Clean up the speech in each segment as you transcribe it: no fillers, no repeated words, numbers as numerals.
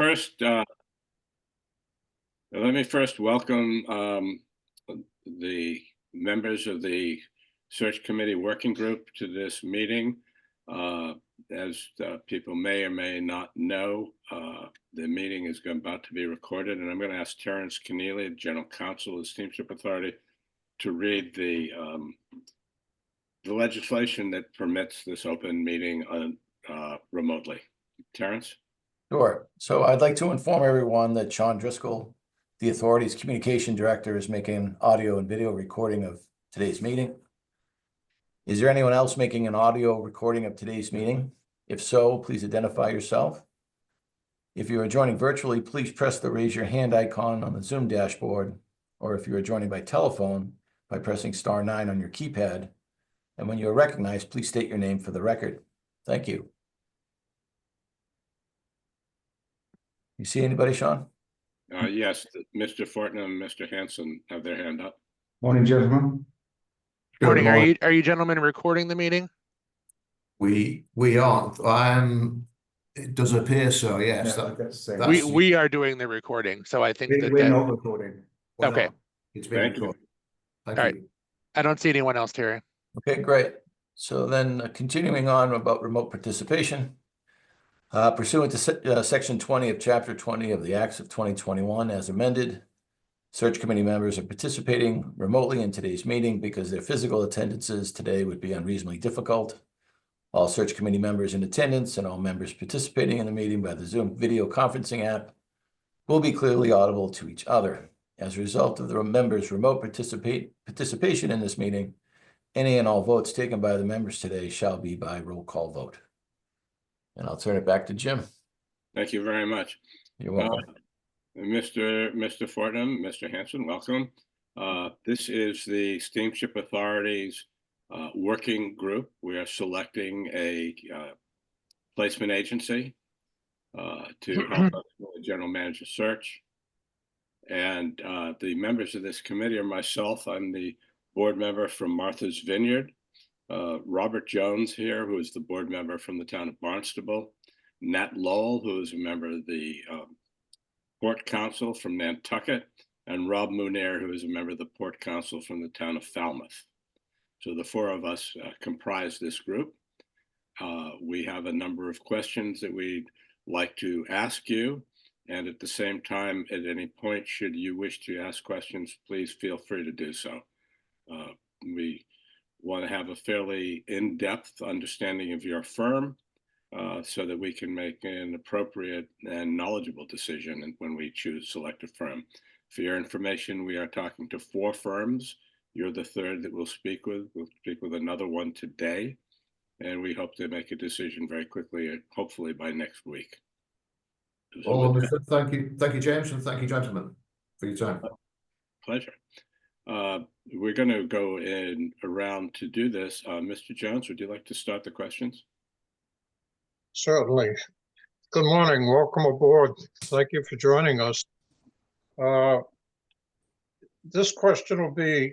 first welcome the members of the Search Committee Working Group to this meeting. As people may or may not know, the meeting is about to be recorded, and I'm going to ask Terrence Keneally, General Counsel of the Steamship Authority, to read the legislation that permits this open meeting remotely. Terrence? Sure. So I'd like to inform everyone that Sean Driscoll, the authority's communication director, is making an audio and video recording of today's meeting. Is there anyone else making an audio recording of today's meeting? If so, please identify yourself. If you are joining virtually, please press the raise your hand icon on the Zoom dashboard, or if you are joining by telephone, by pressing *9 on your keypad. And when you are recognized, please state your name for the record. Thank you. You see anybody, Sean? Yes, Mr. Fortnum and Mr. Hanson have their hand up. Morning, gentlemen. Morning. Are you gentlemen recording the meeting? We aren't. It does appear so. Yes. Yeah, we are doing the recording, so I think we're not recording. Okay. It's been recorded. Thank All you. right. I don't see anyone else, Terry. Okay, great. So then continuing on about remote participation, pursuant to Section 20 of Chapter 20 of the Acts of 2021 as amended, Search Committee members are participating remotely in today's meeting because their physical attendances today would be unreasonably difficult. All Search Committee members in attendance and all members participating in the meeting by the Zoom video conferencing app will be clearly audible to each other. As a result of the members' remote participation in this meeting, any and all votes taken by the members today shall be by roll call vote. And I'll turn it back to Jim. Thank you very much. You're welcome. Mr. Fortnum, Mr. Hanson, welcome. This is the Steamship Authority's working group. We are selecting a placement agency to help us with the general manager search. And the members of this committee are myself. I'm the board member from Martha's Vineyard. Robert Jones here, who is the board member from the town of Barnstable. Nat Lowell, who is a member of the Port Council from Nantucket, and Rob Munir, who is a member of the Port Council from the town of Falmouth. So the four of us comprise this group. We have a number of questions that we'd like to ask you. And at the same time, at any point, should you wish to ask questions, please feel free to do so. We want to have a fairly in-depth understanding of your firm so that we can make an appropriate and knowledgeable decision when we select a firm. For your information, we are talking to 4 firms. You're the third that we'll speak with. We'll speak with another one today, and we hope to make a decision very quickly, hopefully by next week. All understood. Thank you, James, and thank you, gentlemen, for your time. Pleasure. We're going to go in around to do this. Mr. Jones, would you like to start the questions? Certainly. Good morning. Welcome aboard. Thank you for joining us. This question will be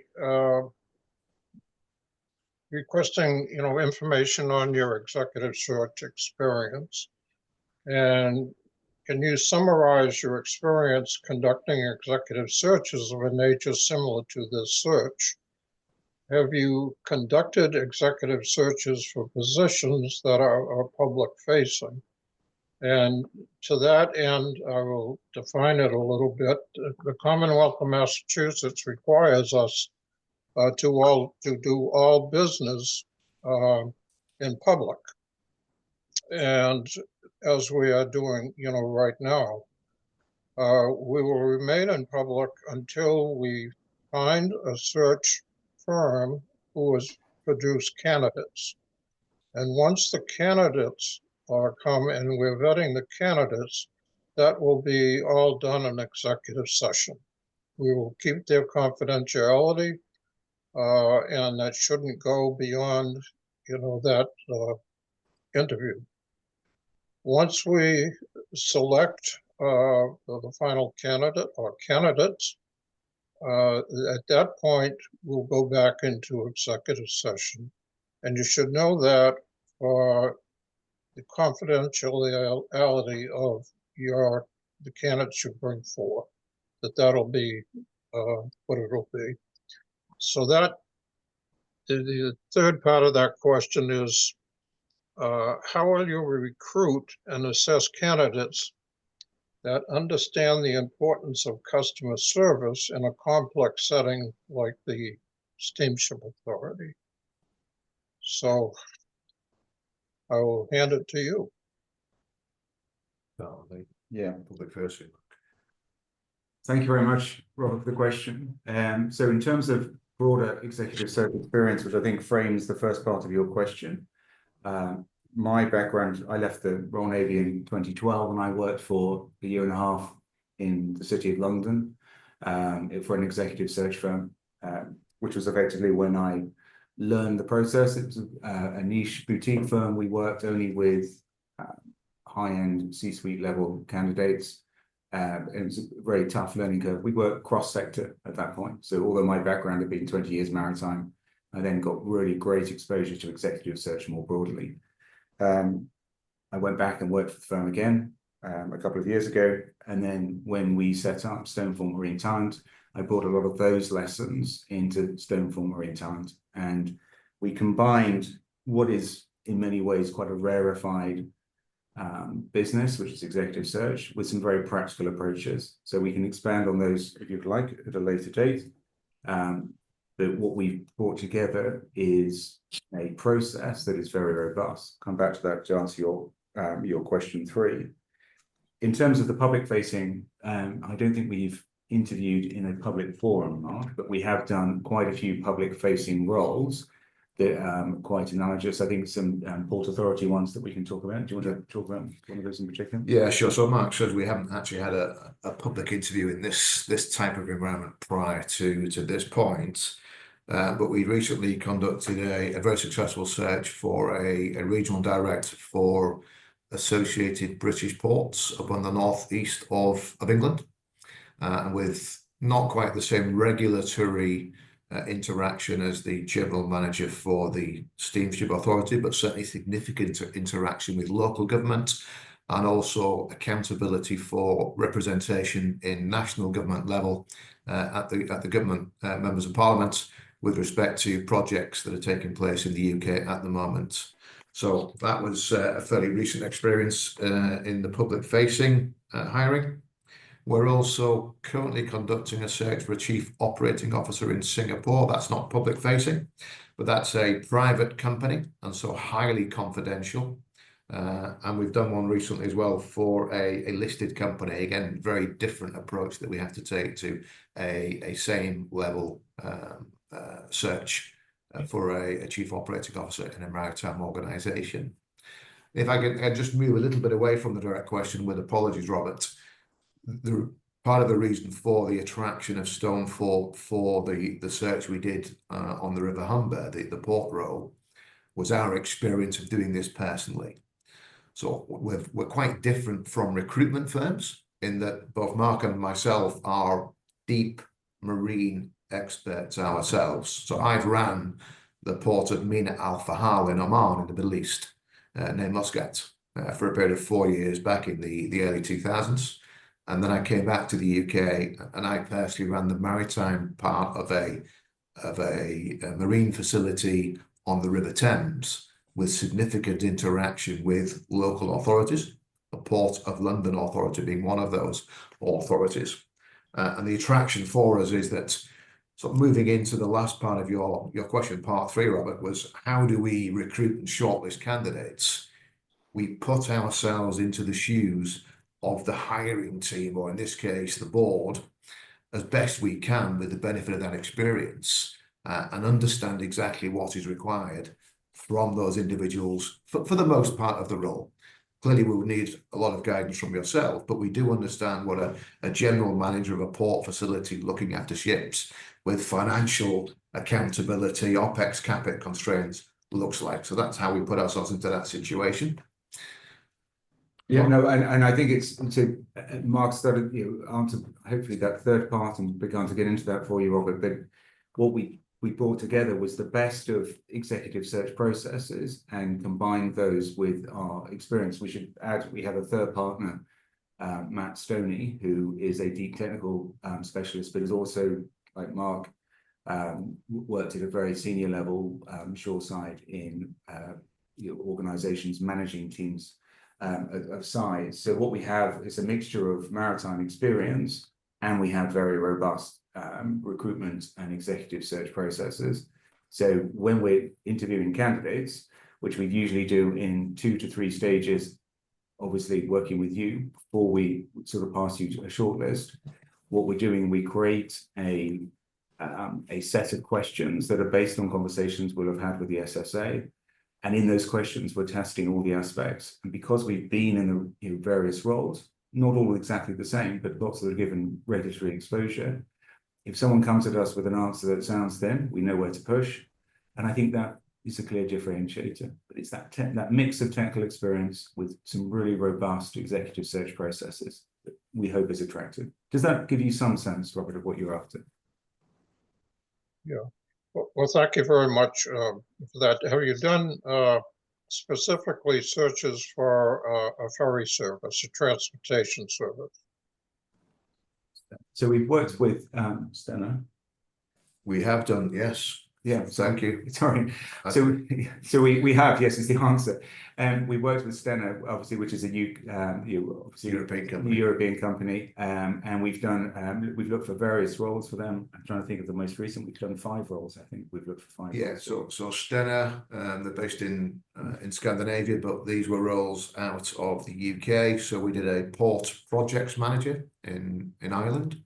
requesting, information on your executive search experience. And can you summarize your experience conducting executive searches of a nature similar to this search? Have you conducted executive searches for positions that are public facing? And to that end, I will define it a little bit. The Commonwealth of Massachusetts requires us to do all business in public. And as we are doing, right now, we will remain in public until we find a search firm who has produced candidates. And once the candidates come and we're vetting the candidates, that will be all done in executive session. We will keep their confidentiality, and that shouldn't go beyond, that interview. Once we select the final candidate or candidates, at that point, we'll go back into executive session. And you should know that for the confidentiality of your the candidates you bring forth, that'll be what it'll be. So that the third part of that question is, how will you recruit and assess candidates that understand the importance of customer service in a complex setting like the Steamship Authority? So I will hand it to you. Yeah, public facing. Thank you very much, Robert, for the question. So in terms of broader executive search experience, which I think frames the first part of your question, my background, I left the Royal Navy in 2012 and I worked for a year and a half in the City of London for an executive search firm, which was effectively when I learned the process. It was a niche boutique firm. We worked only with high-end C-suite level candidates. It was a very tough learning curve. We worked cross-sector at that point. So although my background had been 20 years maritime, I then got really great exposure to executive search more broadly. I went back and worked for the firm again a couple of years ago. And then when we set up Stonefort Marine Talent, I brought a lot of those lessons into Stonefort Marine Talent. And we combined what is in many ways quite a rarefied business, which is executive search, with some very practical approaches. So we can expand on those if you'd like at a later date. But what we've brought together is a process that is very robust. Come back to that to answer your question 3. In terms of the public facing, I don't think we've interviewed in a public forum, Mark, but we have done quite a few public facing roles that are quite analogous. I think some Port Authority ones that we can talk about. Do you want to talk about one of those in particular? Yeah, sure. So Mark says we haven't actually had a public interview in this type of environment prior to this point. But we recently conducted a very successful search for a regional director for Associated British Ports up on the northeast of England, and with not quite the same regulatory interaction as the general manager for the Steamship Authority, but certainly significant interaction with local government and also accountability for representation in national government level at the government members of parliament with respect to projects that are taking place in the UK at the moment. So that was a fairly recent experience in the public facing hiring. We're also currently conducting a search for a chief operating officer in Singapore. That's not public facing, but that's a private company and so highly confidential. And we've done one recently as well for a listed company. Again, very different approach that we have to take to a same level search for a chief operating officer in a maritime organization. If I can just move a little bit away from the direct question, with apologies, Robert. Part of the reason for the attraction of Stonefort for the search we did on the River Humber, the port role, was our experience of doing this personally. So we're quite different from recruitment firms in that both Mark and myself are deep marine experts ourselves. So I've ran the port of Mina Al Fahal in Oman in the Middle East, near Muscat, for a period of 4 years back in the early 2000s. And then I came back to the UK and I personally ran the maritime part of a marine facility on the River Thames with significant interaction with local authorities, the Port of London Authority being one of those authorities. And the attraction for us is that, sort of moving into the last part of your question, part 3, Robert, was how do we recruit and shortlist candidates? We put ourselves into the shoes of the hiring team, or in this case, the board, as best we can with the benefit of that experience, and understand exactly what is required from those individuals for the most part of the role. Clearly, we would need a lot of guidance from yourself, but we do understand what a general manager of a port facility looking after ships with financial accountability, OPEX, CAPEX constraints looks like. So that's how we put ourselves into that situation. Yeah, no, and I think it's to Mark started answer hopefully that third part and began to get into that for you, Robert. But what we brought together was the best of executive search processes and combined those with our experience. We should add we have a third partner Matt Stoney, who is a deep technical specialist, but is also, like Mark, worked at a very senior level, shoreside in organizations managing teams of size. So what we have is a mixture of maritime experience, and we have very robust recruitment and executive search processes. So when we're interviewing candidates, which we usually do in 2 to 3 stages, obviously working with you before we sort of pass you to a shortlist, what we're doing, we create a set of questions that are based on conversations we'll have had with the SSA. And in those questions, we're testing all the aspects. And because we've been in the various roles, not all exactly the same, but lots that are given regulatory exposure, if someone comes at us with an answer that sounds thin, we know where to push. And I think that is a clear differentiator. But it's that mix of technical experience with some really robust executive search processes that we hope is attractive. Does that give you some sense, Robert, of what you're after? Yeah. Well, thank you very much for that. Have you done specifically searches for a ferry service, a transportation service? So we've worked with Stena. We have done, yes. Yeah, Thank you. sorry. So we have, yes, is the answer. And we worked with Stena, obviously, which is a European company. And we've looked for various roles for them. I'm trying to think of the most recent. We've done 5 roles, I think. We've looked for 5 Yeah, roles. so Stena, they're based in Scandinavia, but these were roles out of the UK. So we did a port projects manager in Ireland.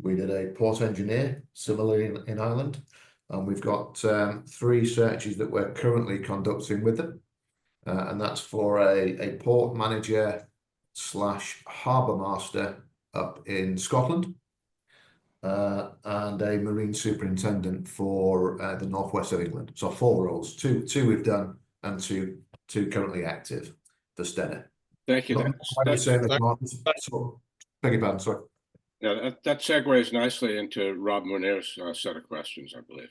We did a port engineer, similarly in Ireland. And we've got 3 searches that we're currently conducting with them. And that's for a port manager / harbour master up in Scotland. And a marine superintendent for the northwest of England. So 4 roles, two we've done, and two currently active for Stena. Thank you. Beg your pardon, sorry. Yeah, that segues nicely into Rob Munir's set of questions, I believe.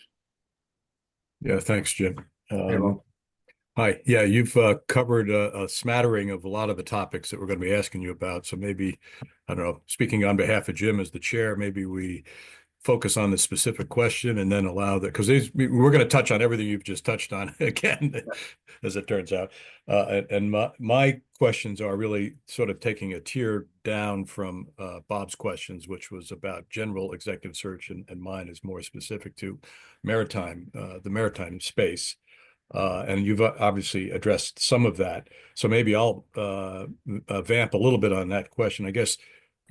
Yeah, thanks, Jim. Hey, Rob. Hi. Yeah, you've covered a smattering of a lot of the topics that we're going to be asking you about. So maybe, I don't know, speaking on behalf of Jim as the chair, maybe we focus on the specific question and then allow that, because we're going to touch on everything you've just touched on again, as it turns out. And my questions are really sort of taking a tier down from Bob's questions, which was about general executive search, and mine is more specific to maritime, the maritime space. And you've obviously addressed some of that. So maybe I'll vamp a little bit on that question. I guess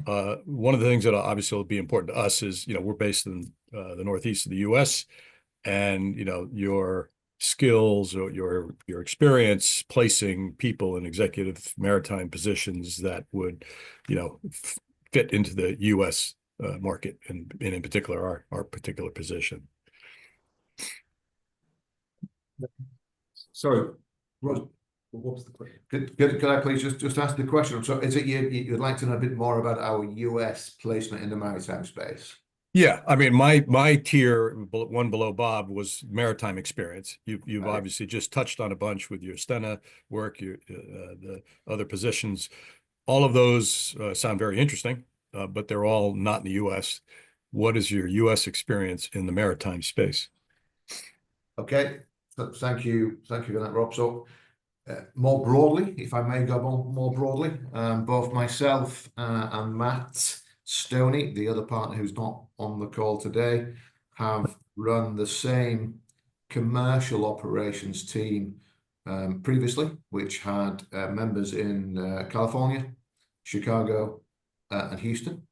one of the things that obviously will be important to us is, we're based in the Northeast of the U.S. and, your skills or your experience placing people in executive maritime positions that would, fit into the U.S. Market and in particular our particular position. Sorry, Rob, what was the question? Could I please just ask the question? So is it you'd like to know a bit more about our US placement in the maritime space? Yeah, I mean, my tier one below Bob was maritime experience. You've Right. obviously just touched on a bunch with your Stena work, the other positions. All of those sound very interesting, but they're all not in the U.S. What is your U.S. experience in the maritime space? Okay, thank you for that, Rob. So more broadly, if I may go more broadly, both myself and Matt Stoney, the other partner who's not on the call today, have run the same commercial operations team previously, which had members in California, Chicago, and Houston.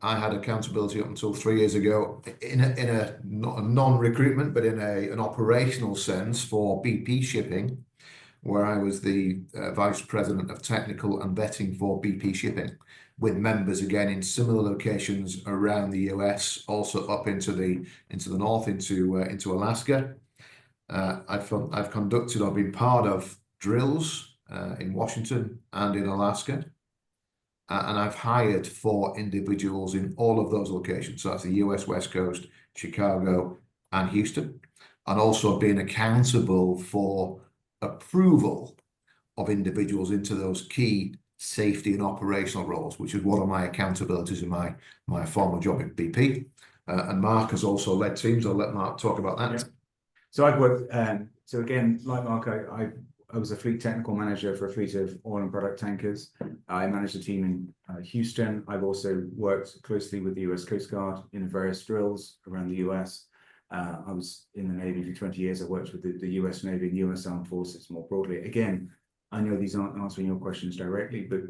I had accountability up until 3 years ago in a not a non-recruitment, but in an operational sense for BP Shipping, where I was the vice president of technical and vetting for BP Shipping, with members again in similar locations around the US, also up into the north, into Alaska. I've conducted or been part of drills in Washington and in Alaska. And I've hired 4 individuals in all of those locations. So that's the US West Coast, Chicago, and Houston. And also been accountable for approval of individuals into those key safety and operational roles, which is one of my accountabilities in my former job at BP. And Mark has also led teams. I'll let Mark talk about that. Yeah. So I've worked, so again, like Mark, I was a fleet technical manager for a fleet of oil and product tankers. I managed a team in Houston. I've also worked closely with the US Coast Guard in various drills around the US. I was in the Navy for 20 years. I worked with the US Navy and US Armed Forces more broadly. Again, I know these aren't answering your questions directly, but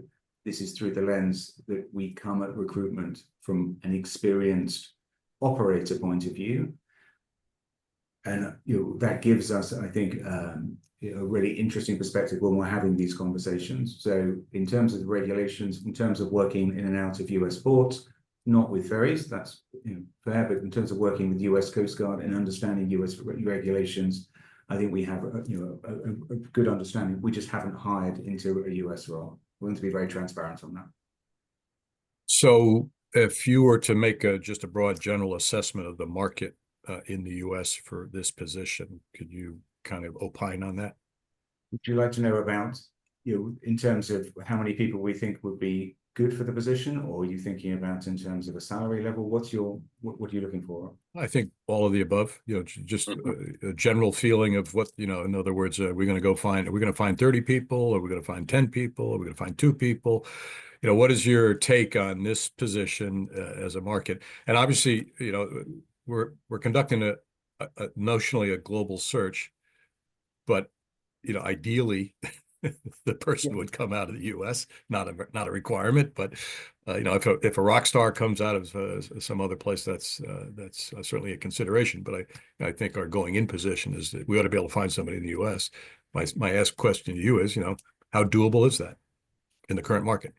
this is through the lens that we come at recruitment from an experienced operator point of view. And that gives us, I think, a really interesting perspective when we're having these conversations. So in terms of the regulations, in terms of working in and out of US ports, not with ferries, that's fair, but in terms of working with US Coast Guard and understanding US regulations, I think we have a good understanding. We just haven't hired into a US role. We're going to be very transparent on that. So if you were to make just a broad general assessment of the market in the US for this position, could you kind of opine on that? Would you like to know about, in terms of how many people we think would be good for the position, or are you thinking about in terms of a salary level? What are you looking for? I think all of the above, just a general feeling of what, in other words, are we going to find 30 people? Are we going to find 10 people? Are we going to find 2 people? What is your take on this position as a market? And obviously, we're conducting notionally a global search, but ideally the person would come out of the US, not a requirement, but if a rock star comes out of some other place, that's certainly a consideration. But I think our going in position is that we ought to be able to find somebody in the US. My question to you is, how doable is that in the current market?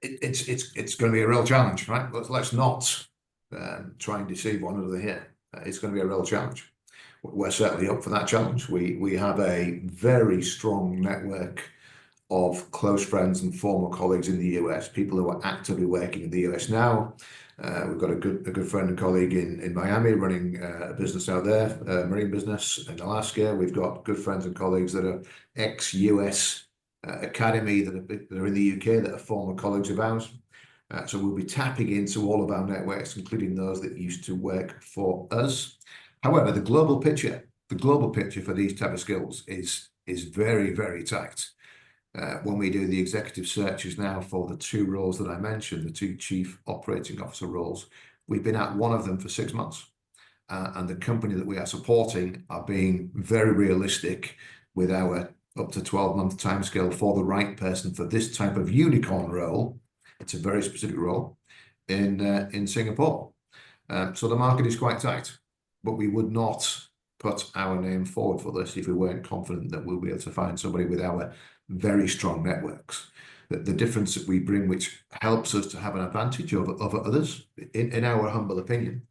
It's going to be a real challenge, right? Let's not try and deceive one another here. It's going to be a real challenge. We're certainly up for that challenge. We have a very strong network of close friends and former colleagues in the US, people who are actively working in the US now. We've got a good friend and colleague in Miami running a business out there, a marine business in Alaska. We've got good friends and colleagues that are ex-US academy that are in the UK that are former colleagues of ours. So we'll be tapping into all of our networks, including those that used to work for us. However, the global picture for these type of skills is very, very tight. When we do the executive searches now for the 2 roles that I mentioned, the 2 chief operating officer roles, we've been at one of them for 6 months. And the company that we are supporting are being very realistic with our up to 12-month timescale for the right person for this type of unicorn role. It's a very specific role in Singapore. So the market is quite tight, but we would not put our name forward for this if we weren't confident that we'll be able to find somebody with our very strong networks. The difference that we bring, which helps us to have an advantage over others, in our humble opinion,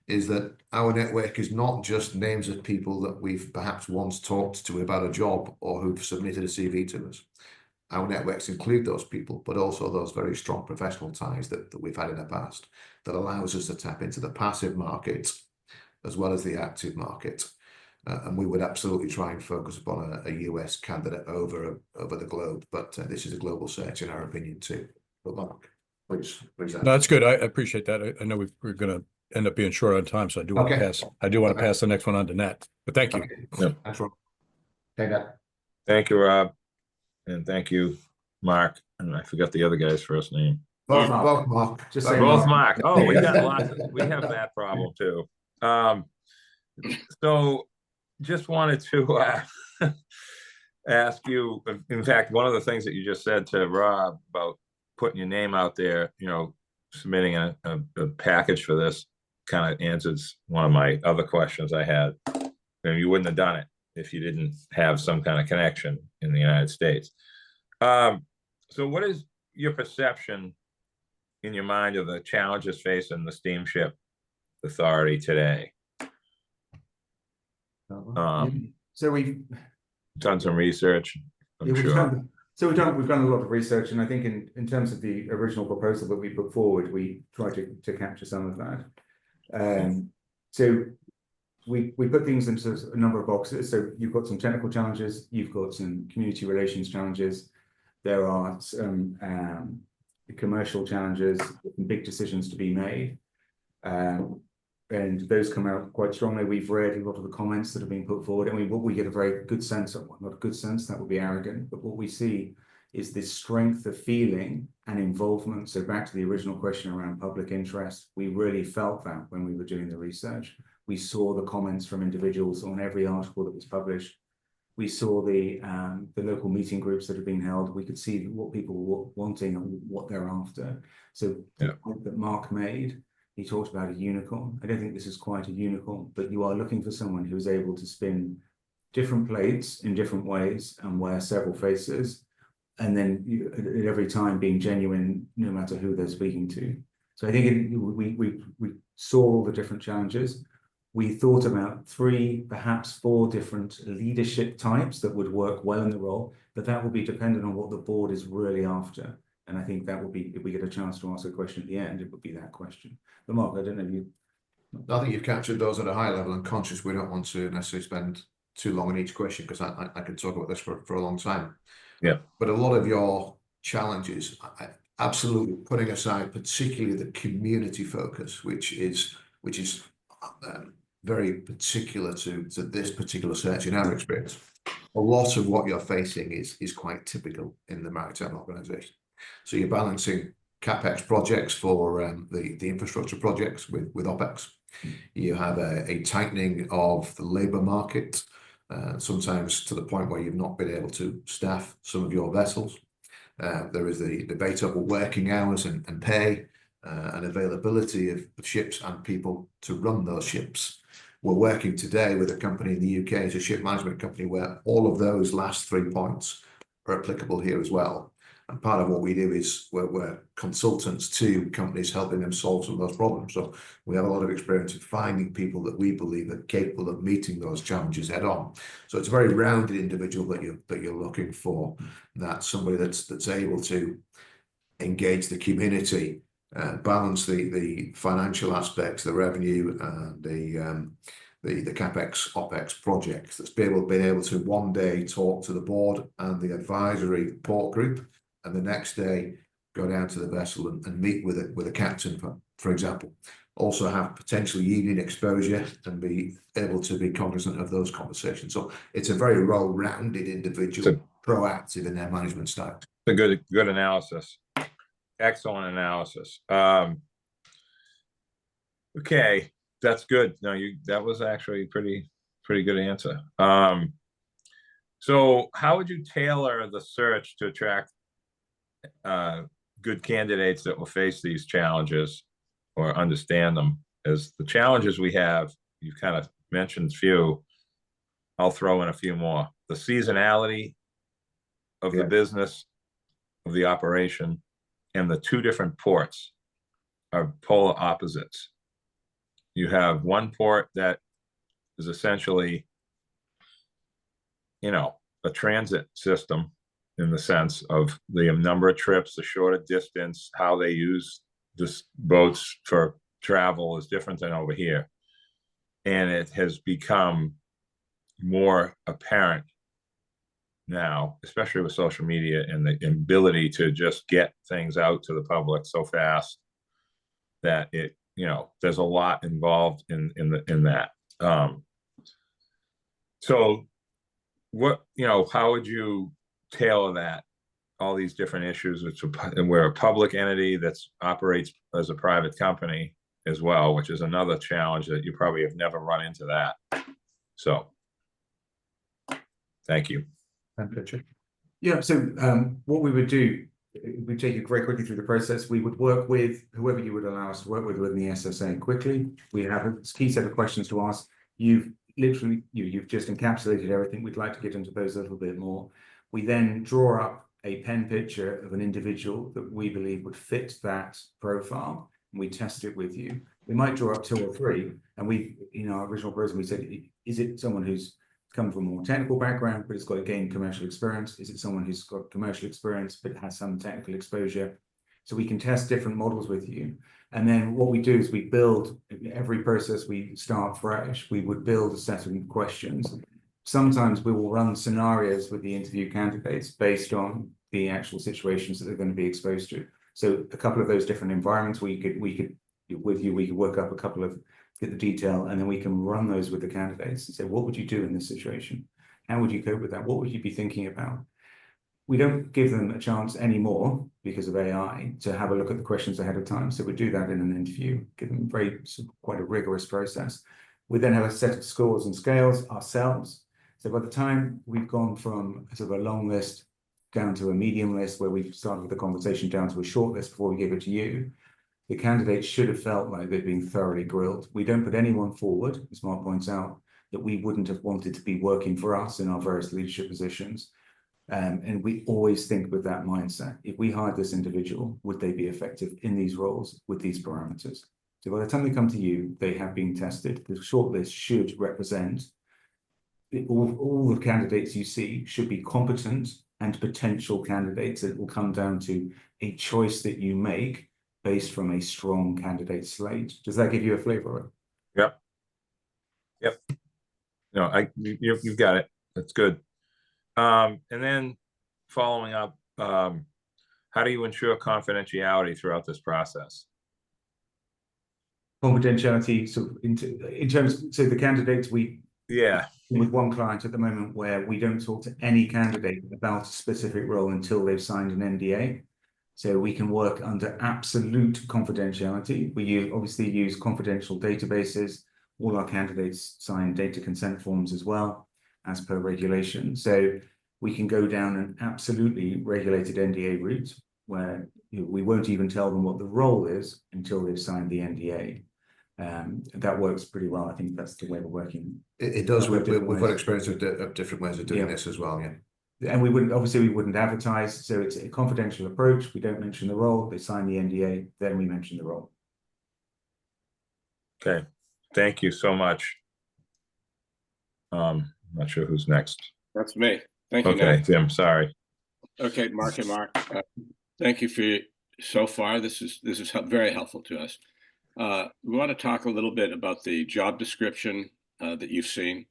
is that our network is not just names of people that we've perhaps once talked to about a job or who've submitted a CV to us. Our networks include those people, but also those very strong professional ties that we've had in the past that allows us to tap into the passive market as well as the active market. And we would absolutely try and focus upon a US candidate over the globe. But this is a global search, in our opinion, too. But Mark, please. No, that's good. I appreciate that. I know we're going to end up being short on time, so I do want to pass. I do want to pass the next one on to Nat. But thank you. Okay. That's right. Take that. Thank you, Rob. And thank you, Mark. And I forgot the other guy's first name. Both Mark. Just say Both Mark. Oh, we got lots. We have that problem too. So just wanted to ask you, in fact, one of the things that you just said to Rob about putting your name out there, submitting a package for this kind of answers one of my other questions I had. You wouldn't have done it if you didn't have some kind of connection in the United States. So what is your perception in your mind of the challenges facing the Steamship Authority today? So we've done some research, I'm sure. We've done a lot of research, and I think in terms of the original proposal that we put forward, we tried to capture some of that. So we put things into a number of boxes. So you've got some technical challenges, you've got some community relations challenges, There are some commercial challenges, big decisions to be made. And those come out quite strongly. We've read a lot of the comments that have been put forward, and what we get a very good sense of, not a good sense, that would be arrogant, but what we see is this strength of feeling and involvement. So back to the original question around public interest, we really felt that when we were doing the research. We saw the comments from individuals on every article that was published. We saw the local meeting groups that have been held. We could see what people were wanting and what they're after. So the point that Mark made, he talked about a unicorn. I don't think this is quite a unicorn, but you are looking for someone who is able to spin different plates in different ways and wear several faces, and then at every time being genuine, no matter who they're speaking to. So I think we saw all the different challenges. We thought about 3, perhaps 4 different leadership types that would work well in the role, but that will be dependent on what the board is really after. And I think that will be, if we get a chance to ask a question at the end, it would be that question. But Mark, I don't know if you... I think you've captured those at a high level, and conscious we don't want to necessarily spend too long on each question, because I could talk about this for a long time. Yeah. But a lot of your challenges, absolutely putting aside particularly the community focus, which is very particular to this particular search in our experience. A lot of what you're facing is quite typical in the maritime organisation. So you're balancing CapEx projects for the infrastructure projects with OpEx. You have a tightening of the labour market, sometimes to the point where you've not been able to staff some of your vessels. There is the debate over working hours and pay, and availability of ships and people to run those ships. We're working today with a company in the UK, it's a ship management company, where all of those last 3 points are applicable here as well. And part of what we do is we're consultants to companies, helping them solve some of those problems. So we have a lot of experience in finding people that we believe are capable of meeting those challenges head on. So it's a very rounded individual that you're looking for. That's somebody that's able to engage the community, balance the financial aspects, the revenue, and the CapEx, OpEx projects. That's been able to one day talk to the board and the advisory port group, and the next day go down to the vessel and meet with a captain, for example. Also have potentially evening exposure and be able to be cognizant of those conversations. So it's a very well-rounded individual, proactive in their management style. A good analysis. Excellent analysis. Okay, that's good. No, that was actually pretty good answer. So how would you tailor the search to attract good candidates that will face these challenges or understand them? As the challenges we have, you've kind of mentioned a few. I'll throw in a few more. The seasonality of the business, of the operation, and the 2 different ports are polar opposites. You have one port that is essentially, a transit system, in the sense of the number of trips, the shorter distance, how they use this boats for travel is different than over here. And it has become more apparent now, especially with social media and the ability to just get things out to the public so fast, that it, there's a lot involved in that. So what, how would you tailor that, all these different issues, and we're a public entity that operates as a private company as well, which is another challenge that you probably have never run into that. So thank you. Yeah, so what we would do, we'd take you very quickly through the process. We would work with whoever you would allow us to work with within the SSA quickly. We have a key set of questions to ask. You've just encapsulated everything. We'd like to get into those a little bit more. We then draw up a pen picture of an individual that we believe would fit that profile, and we test it with you. We might draw up 2 or 3, and we, in our original process, we said, is it someone who's come from a more technical background, but has got to gain commercial experience? Is it someone who's got commercial experience, but has some technical exposure? So we can test different models with you. And then what we do is we build, every process we start fresh, we would build a set of questions. Sometimes we will run scenarios with the interview candidates based on the actual situations that they're going to be exposed to. So a couple of those different environments we could work up a couple of, get the detail, and then we can run those with the candidates and say, what would you do in this situation? How would you cope with that? What would you be thinking about? We don't give them a chance anymore because of AI to have a look at the questions ahead of time. So we do that in an interview, give them quite a rigorous process. We then have a set of scores and scales ourselves. So by the time we've gone from sort of a long list down to a medium list, where we've started the conversation down to a short list before we give it to you, the candidates should have felt like they've been thoroughly grilled. We don't put anyone forward, as Mark points out, that we wouldn't have wanted to be working for us in our various leadership positions. And we always think with that mindset, if we hired this individual, would they be effective in these roles with these parameters? So by the time they come to you, they have been tested. The shortlist should represent all the candidates you see should be competent and potential candidates. It will come down to a choice that you make based from a strong candidate slate. Does that give you a flavor? Yep. No, you've got it. That's good. And then following up, how do you ensure confidentiality throughout this process? Confidentiality, so in terms, so the candidates Yeah. with one client at the moment where we don't talk to any candidate about a specific role until they've signed an NDA. So we can work under absolute confidentiality. We obviously use confidential databases. All our candidates sign data consent forms as well, as per regulation. So we can go down an absolutely regulated NDA route where we won't even tell them what the role is until they've signed the NDA. That works pretty well. I think that's the way we're working. It does. We've got experience of different ways of doing this as well. Yeah. And we wouldn't advertise. So it's a confidential approach. We don't mention the role. They sign the NDA, then we mention the role. Okay. Thank you so much. I'm not sure who's next. That's me. Thank you. Okay, Tim, sorry. Okay, Mark and Mark, thank you for so far. This is very helpful to us. We want to talk a little bit about the job description that you've seen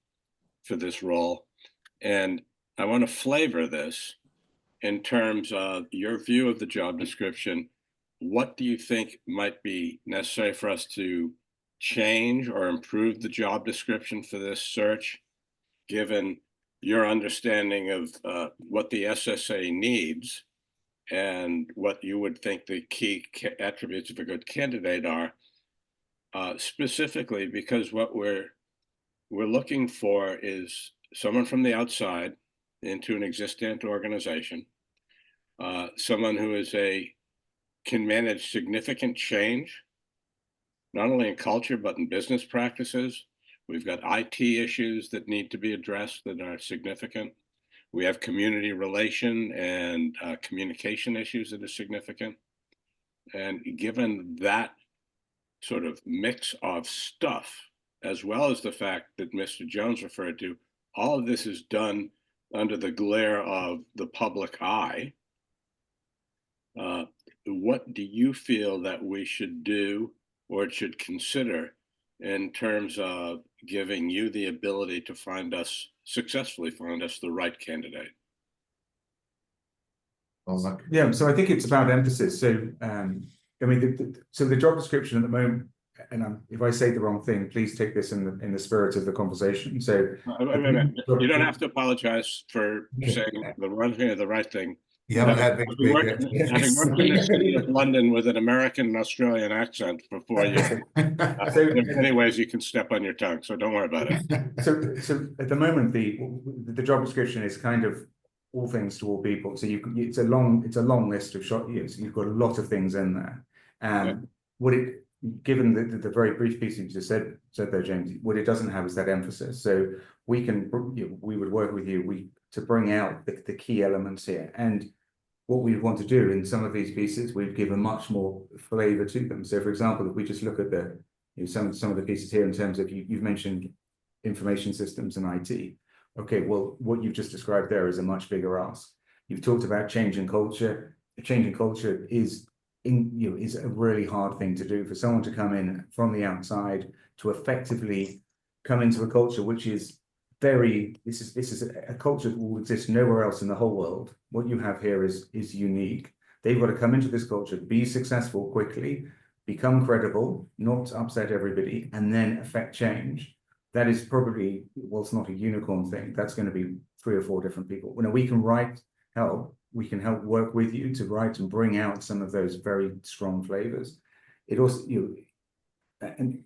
for this role. And I want to flavor this in terms of your view of the job description. What do you think might be necessary for us to change or improve the job description for this search, given your understanding of what the SSA needs and what you would think the key attributes of a good candidate are, specifically because what we're looking for is someone from the outside into an existing organization, someone who can manage significant change, not only in culture, but in business practices. We've got IT issues that need to be addressed that are significant. We have community relation and communication issues that are significant. And given that sort of mix of stuff, as well as the fact that Mr. Jones referred to, all of this is done under the glare of the public eye. What do you feel that we should do or should consider in terms of giving you the ability to successfully find us the right candidate? Yeah, so I think it's about emphasis. So, I mean, so the job description at the moment, and if I say the wrong thing, please take this in the spirit of the conversation. So, you don't have to apologize for saying the wrong thing or the right thing. You haven't had having worked in the city of London with an American and Australian accent for 4 years, there are many ways you can step on your tongue, so don't worry about it. So at the moment, the job description is kind of all things to all people. So it's a long list of you've got a lot of things in there. And given the very brief piece you just said there, James, what it doesn't have is that emphasis. So we would work with you to bring out the key elements here. And what we want to do in some of these pieces, we've given much more flavor to them. So for example, if we just look at some of the pieces here in terms of, you've mentioned information systems and IT. Okay, well, what you've just described there is a much bigger ask. You've talked about change in culture. Change in culture is a really hard thing to do for someone to come in from the outside to effectively come into a culture which is this is a culture that will exist nowhere else in the whole world. What you have here is unique. They've got to come into this culture, be successful quickly, become credible, not upset everybody, and then affect change. That is probably, well, it's not a unicorn thing. That's going to be 3 or 4 different people. You know, we can we can help work with you to write and bring out some of those very strong flavors. It also, and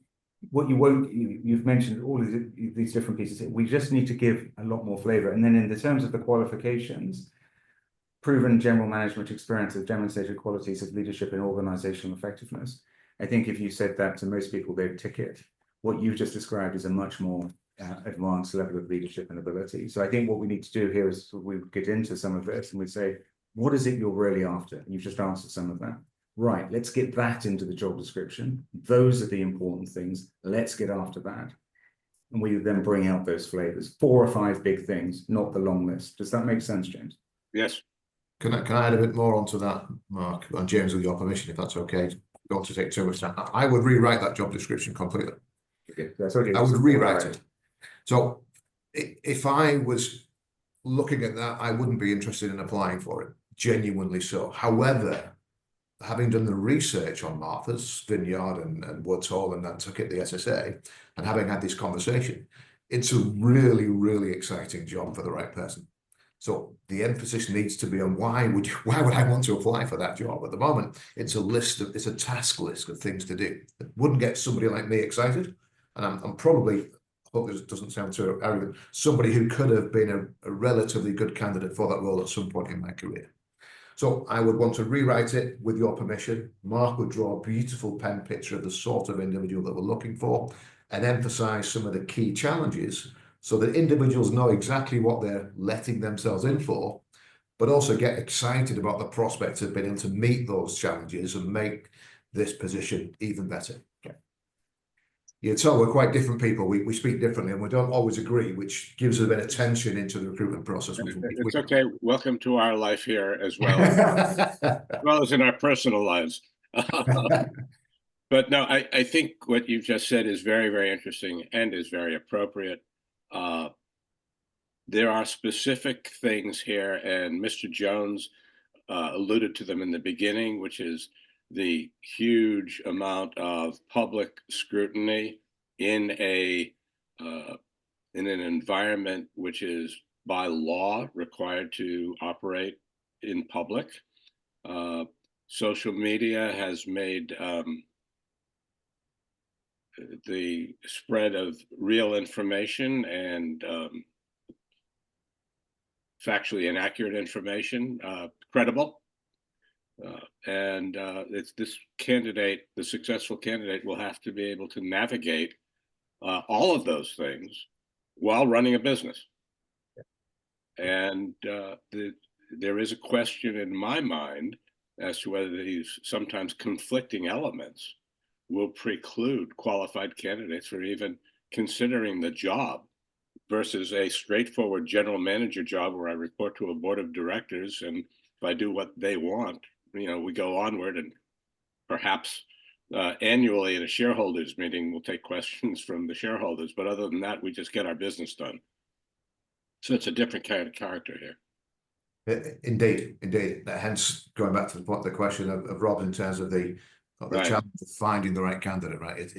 what you won't, you've mentioned all of these different pieces. We just need to give a lot more flavor. And then in the terms of the qualifications, proven general management experience of demonstrated qualities of leadership and organizational effectiveness. I think if you said that to most people, they'd tick it. What you've just described is a much more advanced level of leadership and ability. So I think what we need to do here is we get into some of this and we say, what is it you're really after? And you've just answered some of that. Right, let's get that into the job description. Those are the important things. Let's get after that. And we then bring out those flavors, 4 or 5 big things, not the long list. Does that make sense, James? Yes. Can I add a bit more onto that, Mark, and James, with your permission, if that's okay? Don't want to take too much time. I would rewrite that job description completely. Okay. That's okay. I would rewrite it. So if I was looking at that, I wouldn't be interested in applying for it, genuinely so. However, having done the research on Martha's Vineyard and Woods Hall and then took it the SSA, and having had this conversation, it's a really, really exciting job for the right person. So the emphasis needs to be on why would I want to apply for that job? At the moment, it's a task list of things to do. It wouldn't get somebody like me excited. And I'm probably, I hope this doesn't sound too arrogant, somebody who could have been a relatively good candidate for that role at some point in my career. So I would want to rewrite it with your permission. Mark would draw a beautiful pen picture of the sort of individual that we're looking for and emphasize some of the key challenges so that individuals know exactly what they're letting themselves in for, but also get excited about the prospect of being able to meet those challenges and make this position even better. Okay. You tell we're quite different people. We speak differently and we don't always agree, which gives a bit of tension into the recruitment process. It's okay. Welcome to our life here as well, as well as in our personal lives. But no, I think what you've just said is very, very interesting and is very appropriate. There are specific things here, and Mr. Jones alluded to them in the beginning, which is the huge amount of public scrutiny in an environment which is by law required to operate in public. Social media has made the spread of real information and factually inaccurate information credible. It's this candidate, the successful candidate, will have to be able to navigate all of those things while running a business. And there is a question in my mind as to whether these sometimes conflicting elements will preclude qualified candidates for even considering the job versus a straightforward general manager job where I report to a board of directors, and if I do what they want, we go onward, and perhaps annually at a shareholders meeting, we'll take questions from the shareholders. But other than that, we just get our business done. So it's a different kind of character here. Indeed. Hence, going back to the question of Rob in terms of the Right. challenge of finding the right candidate, right?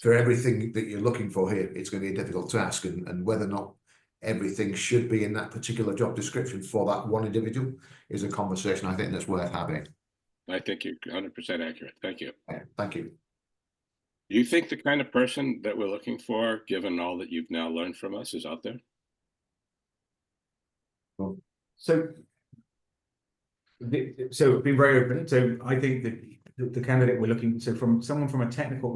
For everything that you're looking for here, it's going to be a difficult task, and whether or not everything should be in that particular job description for that one individual is a conversation I think that's worth having. I think you're 100% accurate. Thank you. Yeah, thank you. Do you think the kind of person that we're looking for, given all that you've now learned from us, is out there? So being very open. So I think that the candidate we're looking, so from someone from a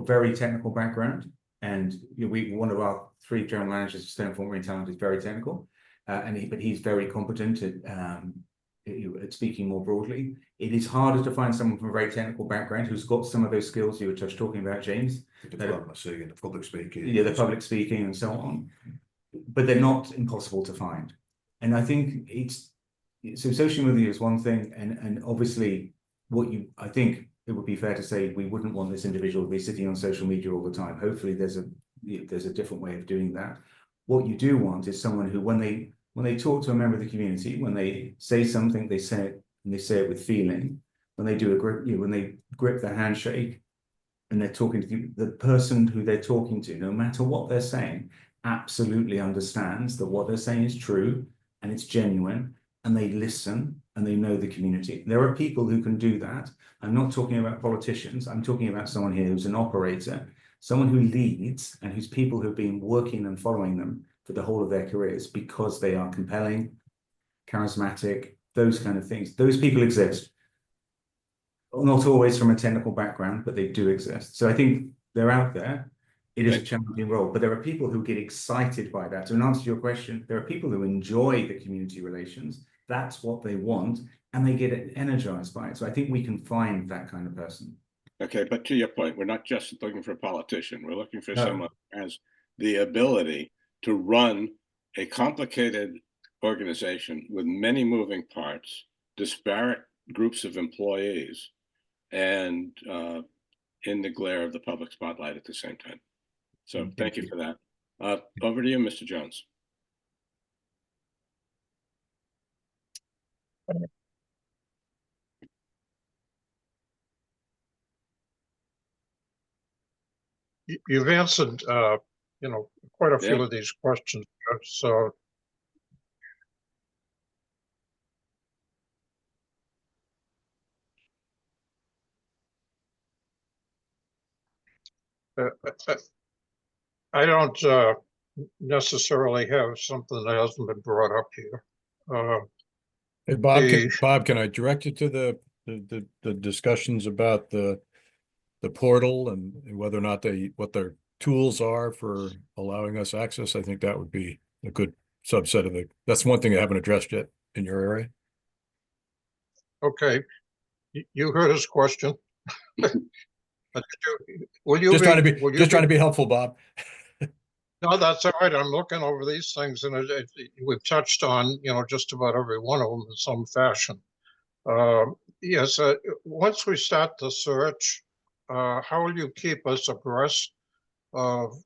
very technical background, and one of our 3 general managers of Stonefort Marine Talent is very technical, but he's very competent at speaking more broadly. It is harder to find someone from a very technical background who's got some of those skills you were just talking about, James. The diplomacy and the public speaking. Yeah, the public speaking and so on. But they're not impossible to find. And I think so social media is one thing, and obviously I think it would be fair to say we wouldn't want this individual to be sitting on social media all the time. Hopefully there's a different way of doing that. What you do want is someone who, when they talk to a member of the community, when they say something, they say it, and they say it with feeling. When they do a grip, when they grip the handshake, and they're talking to the person who they're talking to, no matter what they're saying, absolutely understands that what they're saying is true and it's genuine, and they listen and they know the community. There are people who can do that. I'm not talking about politicians. I'm talking about someone here who's an operator, someone who leads and whose people have been working and following them for the whole of their careers because they are compelling, charismatic, those kind of things. Those people exist. Not always from a technical background, but they do exist. So I think they're out there. It is a challenging role, but there are people who get excited by that. So in answer to your question, there are people who enjoy the community relations. That's what they want, and they get energized by it. So I think we can find that kind of person. Okay, but to your point, we're not just looking for a politician. We're looking for No. someone who has the ability to run a complicated organization with many moving parts, disparate groups of employees, and in the glare of the public spotlight at the same time. So thank you for that. Over to you, Mr. Jones. You've answered, quite a few Yeah. of these questions. So I don't necessarily have something that hasn't been brought up here. Hey, Bob, The- can I direct you to the discussions about the portal and whether or not what their tools are for allowing us access? I think that would be a good subset of that's one thing I haven't addressed yet in your area. Okay, you heard his question. Will you Just trying to be helpful, Bob. No, that's all right. I'm looking over these things, and we've touched on, just about every one of them in some fashion. Yes, once we start the search, how will you keep us abreast of,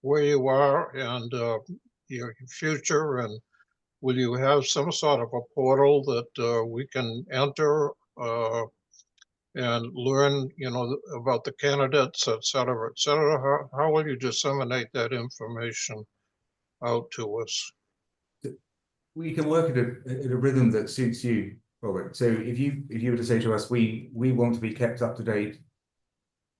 where you are and your future? And will you have some sort of a portal that we can enter and learn, about the candidates, et cetera, et cetera? How will you disseminate that information out to us? We can work at a rhythm that suits you, Robert. So if you were to say to us, we want to be kept up to date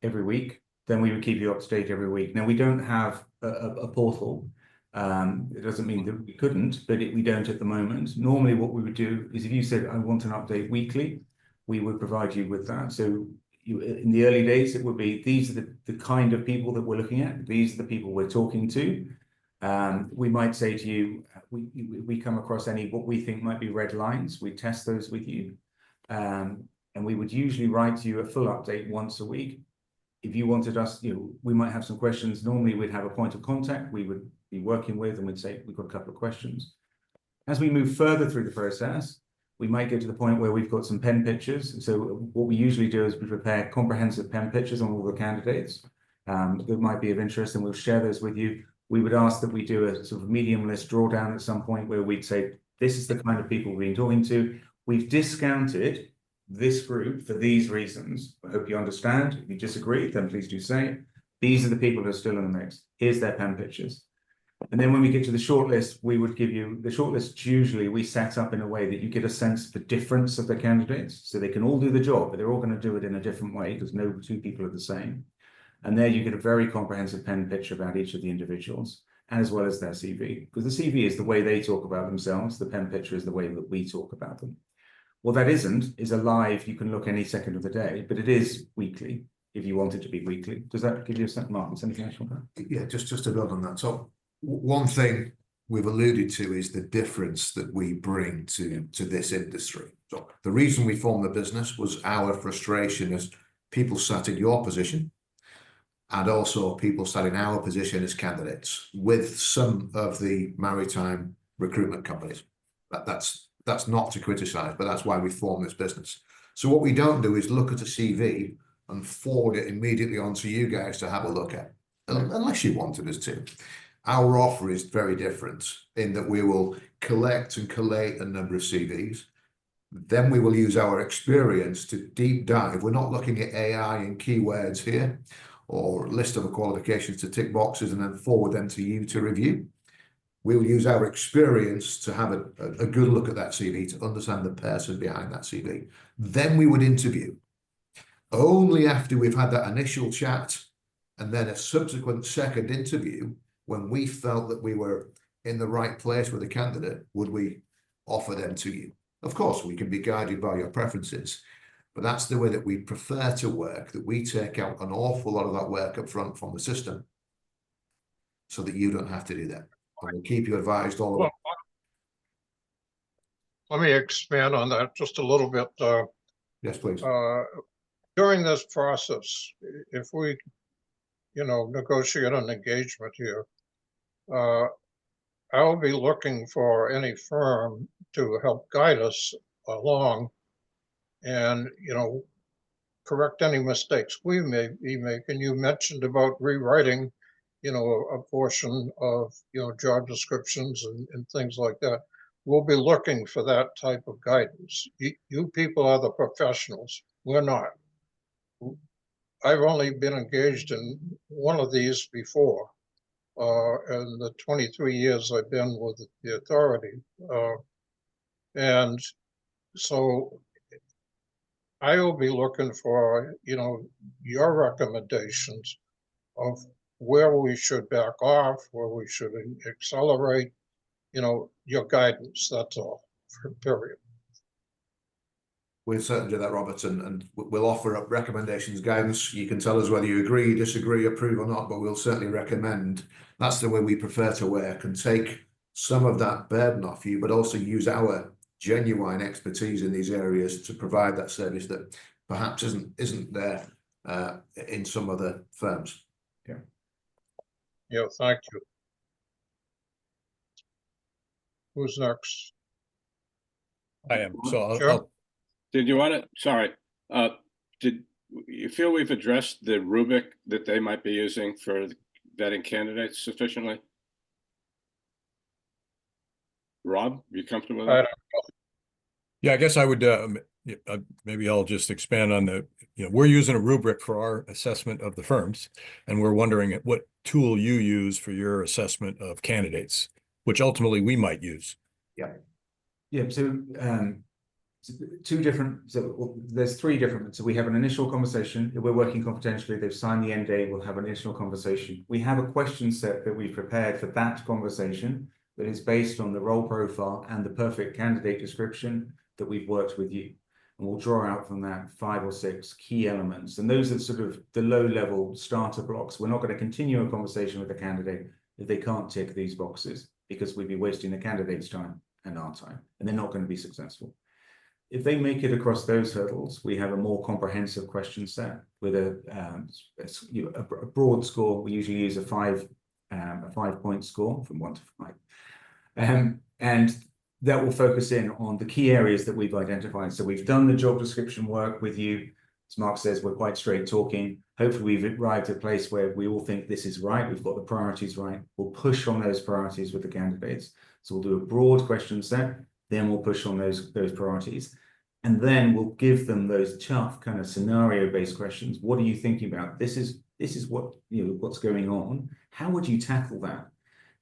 every week, then we would keep you up to date every week. Now, we don't have a portal. It doesn't mean that we couldn't, but we don't at the moment. Normally what we would do is if you said, I want an update weekly, we would provide you with that. So in the early days, it would be, these are the kind of people that we're looking at. These are the people we're talking to. We might say to you, we come across any what we think might be red lines. We test those with you. And we would usually write to you a full update once a week. If you wanted us, we might have some questions. Normally we'd have a point of contact we would be working with, and we'd say, we've got a couple of questions. As we move further through the process, we might get to the point where we've got some pen pictures. So what we usually do is we prepare comprehensive pen pictures on all the candidates that might be of interest, and we'll share those with you. We would ask that we do a sort of medium list drawdown at some point where we'd say, this is the kind of people we've been talking to. We've discounted this group for these reasons. I hope you understand. If you disagree, then please do say. These are the people who are still in the mix. Here's their pen pictures. And then when we get to the shortlist, we would give you the shortlist. Usually we set up in a way that you get a sense of the difference of the candidates. So they can all do the job, but they're all going to do it in a different way because no two people are the same. And there you get a very comprehensive pen picture about each of the individuals, as well as their CV. Because the CV is the way they talk about themselves. The pen picture is the way that we talk about them. What that isn't is a live, you can look any second of the day, but it is weekly if you want it to be weekly. Does that give you a sense, Mark? Is anything else on that? Yeah, just to build on that. So one thing we've alluded to is the difference that we bring to this industry. So the reason we formed the business was our frustration as people sat in your position, and also people sat in our position as candidates with some of the maritime recruitment companies. That's not to criticize, but that's why we formed this business. So what we don't do is look at a CV and forward it immediately onto you guys to have a look at, unless you wanted us to. Our offer is very different in that we will collect and collate a number of CVs. Then we will use our experience to deep dive. We're not looking at AI and keywords here or a list of qualifications to tick boxes and then forward them to you to review. We will use our experience to have a good look at that CV, to understand the person behind that CV. Then we would interview. Only after we've had that initial chat and then a subsequent second interview, when we felt that we were in the right place with the candidate, would we offer them to you. Of course, we can be guided by your preferences, but that's the way that we prefer to work, that we take out an awful lot of that work up front from the system so that you don't have to do that. And we'll keep you advised all the way. Let me expand on that just a little bit. Yes, please. During this process, if we, negotiate an engagement here, I'll be looking for any firm to help guide us along and, correct any mistakes we may be making. You mentioned about rewriting, a portion of, job descriptions and things like that. We'll be looking for that type of guidance. You people are the professionals. We're not. I've only been engaged in one of these before. In the 23 years I've been with the authority. And so I will be looking for, your recommendations of where we should back off, where we should accelerate, your guidance, that's all, period. We'll certainly do that, Robert, and we'll offer up recommendations, guidance. You can tell us whether you agree, disagree, approve or not, but we'll certainly recommend. That's the way we prefer to work, and take some of that burden off you, but also use our genuine expertise in these areas to provide that service that perhaps isn't there in some other firms. Yeah, thank you. Who's next? I am. So Sure. Did you want to, sorry, did you feel we've addressed the rubric that they might be using for vetting candidates sufficiently? Rob, are you comfortable with that? yeah, I guess I would, maybe I'll just expand on the, we're using a rubric for our assessment of the firms, and we're wondering what tool you use for your assessment of candidates, which ultimately we might use. Yeah, so there's three different. So we have an initial conversation. We're working confidentially. They've signed the NDA. We'll have an initial conversation. We have a question set that we've prepared for that conversation that is based on the role profile and the perfect candidate description that we've worked with you. And we'll draw out from that 5 or 6 key elements. And those are sort of the low-level starter blocks. We're not going to continue a conversation with the candidate if they can't tick these boxes, because we'd be wasting the candidate's time and our time, and they're not going to be successful. If they make it across those hurdles, we have a more comprehensive question set with a broad score. We usually use a 5-point score from 1 to 5. And that will focus in on the key areas that we've identified. So we've done the job description work with you. As Mark says, we're quite straight talking. Hopefully we've arrived at a place where we all think this is right. We've got the priorities right. We'll push on those priorities with the candidates. So we'll do a broad question set, then we'll push on those priorities. And then we'll give them those tough kind of scenario-based questions. What are you thinking about? This is what, what's going on. How would you tackle that?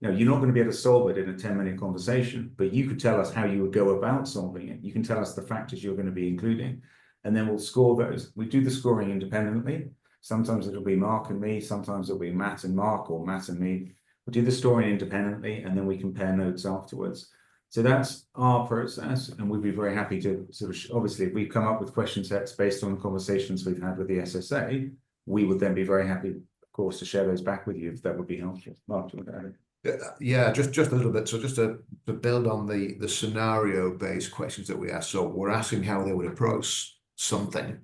Now, you're not going to be able to solve it in a 10-minute conversation, but you could tell us how you would go about solving it. You can tell us the factors you're going to be including, and then we'll score those. We do the scoring independently. Sometimes it'll be Mark and me. Sometimes it'll be Matt and Mark, or Matt and me. We'll do the scoring independently, and then we compare notes afterwards. So that's our process, and we'd be very happy to sort of, obviously, if we come up with question sets based on conversations we've had with the SSA, we would then be very happy, of course, to share those back with you if that would be helpful. Mark, do you want to add it? Yeah, just a little bit. So just to build on the scenario-based questions that we ask. So we're asking how they would approach something,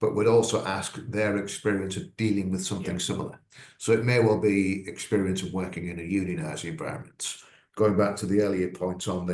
but we'd also ask their experience of dealing with something similar. So it may well be experience of working in a unionized environment. Going back to the earlier points on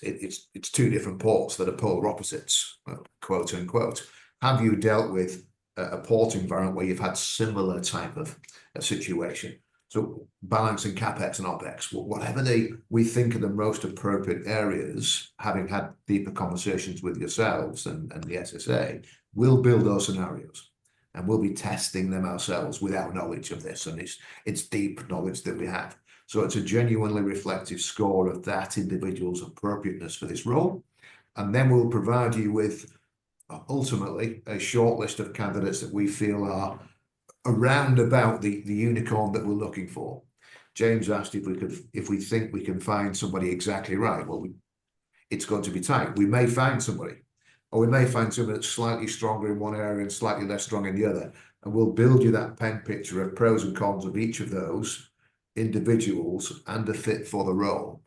it's 2 different ports that are polar opposites, quote unquote. Have you dealt with a port environment where you've had similar type of a situation? So balancing CapEx and OpEx, whatever we think are the most appropriate areas, having had deeper conversations with yourselves and the SSA, we'll build those scenarios and we'll be testing them ourselves without knowledge of this. And it's deep knowledge that we have. So it's a genuinely reflective score of that individual's appropriateness for this role. And then we'll provide you with ultimately a short list of candidates that we feel are around about the unicorn that we're looking for. James asked if we think we can find somebody exactly right. Well, it's going to be tight. We may find somebody, or we may find somebody that's slightly stronger in one area and slightly less strong in the other. And we'll build you that pen picture of pros and cons of each of those individuals and a fit for the role,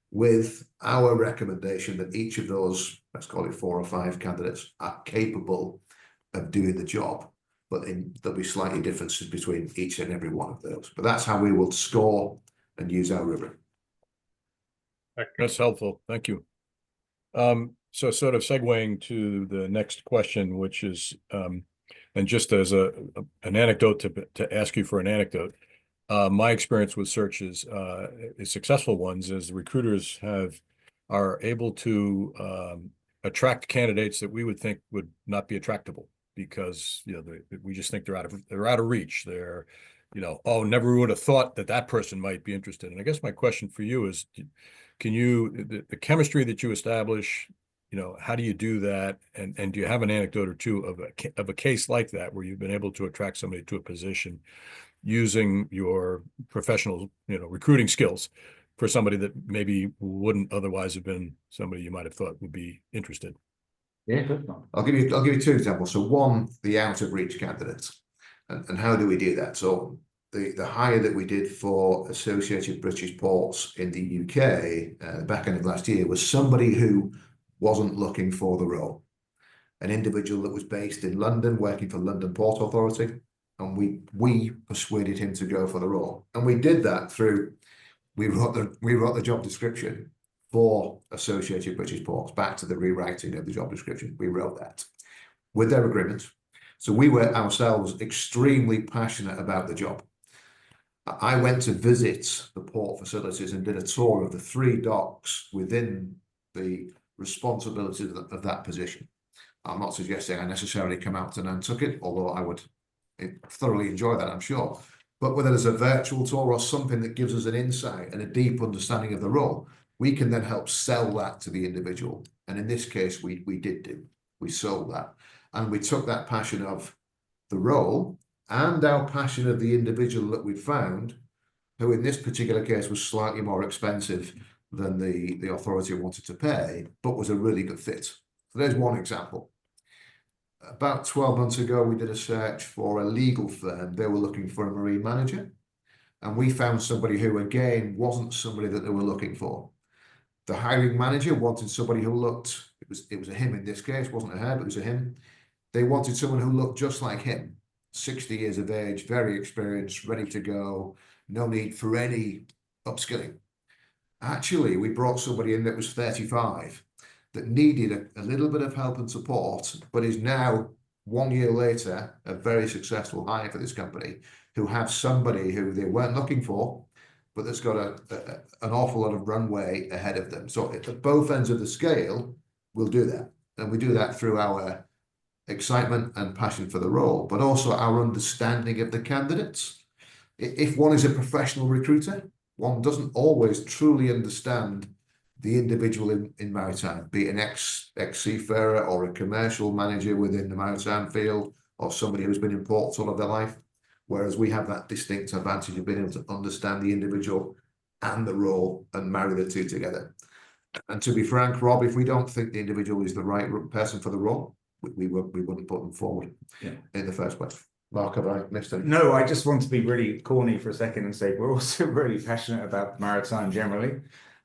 with our recommendation that each of those, let's call it 4 or 5 candidates, are capable of doing the job. But there'll be slightly differences between each and every one of those. But that's how we will score and use our rubric. That's helpful. Thank you. So sort of segueing to the next question, which is, and just as an anecdote to ask you for an anecdote, my experience with searches, successful ones, is the recruiters are able to attract candidates that we would think would not be attractable, because we just think they're out of reach. They're, oh, never would have thought that person might be interested. And I guess my question for you is, can you, the chemistry that you establish, how do you do that? And do you have an anecdote or two of a case like that where you've been able to attract somebody to a position using your professional, recruiting skills for somebody that maybe wouldn't otherwise have been somebody you might have thought would be interested? Yeah, good. I'll give you 2 examples. So one, the out of reach candidates, and how do we do that? So the hire that we did for Associated British Ports in the UK back end of last year was somebody who wasn't looking for the role, an individual that was based in London working for London Port Authority, and we persuaded him to go for the role. And we did that through we wrote the job description for Associated British Ports, back to the rewriting of the job description. We wrote that with their agreement. So we were ourselves extremely passionate about the job. I went to visit the port facilities and did a tour of the 3 docks within the responsibilities of that position. I'm not suggesting I necessarily come out to Nantucket, although I would thoroughly enjoy that, I'm sure. But whether there's a virtual tour or something that gives us an insight and a deep understanding of the role, we can then help sell that to the individual. And in this case, we sold that. And we took that passion of the role and our passion of the individual that we found, who in this particular case was slightly more expensive than the authority wanted to pay, but was a really good fit. So there's one example. About 12 months ago, we did a search for a legal firm. They were looking for a marine manager. And we found somebody who, again, wasn't somebody that they were looking for. The hiring manager wanted somebody who looked, it was a him in this case, wasn't a her, but it was a him. They wanted someone who looked just like him, 60 years of age, very experienced, ready to go, no need for any upskilling. Actually, we brought somebody in that was 35, that needed a little bit of help and support, but is now, 1 year later, a very successful hire for this company, who have somebody who they weren't looking for, but that's got an awful lot of runway ahead of them. So at both ends of the scale, we'll do that. And we do that through our excitement and passion for the role, but also our understanding of the candidates. If one is a professional recruiter, one doesn't always truly understand the individual in maritime, be it an ex-seafarer or a commercial manager within the maritime field, or somebody who's been in ports all of their life. Whereas we have that distinct advantage of being able to understand the individual and the role and marry the two together. And to be frank, Rob, if we don't think the individual is the right person for the role, we wouldn't put them forward in the first place. Mark, have I missed anything? No, I just want to be really corny for a second and say we're also really passionate about maritime generally.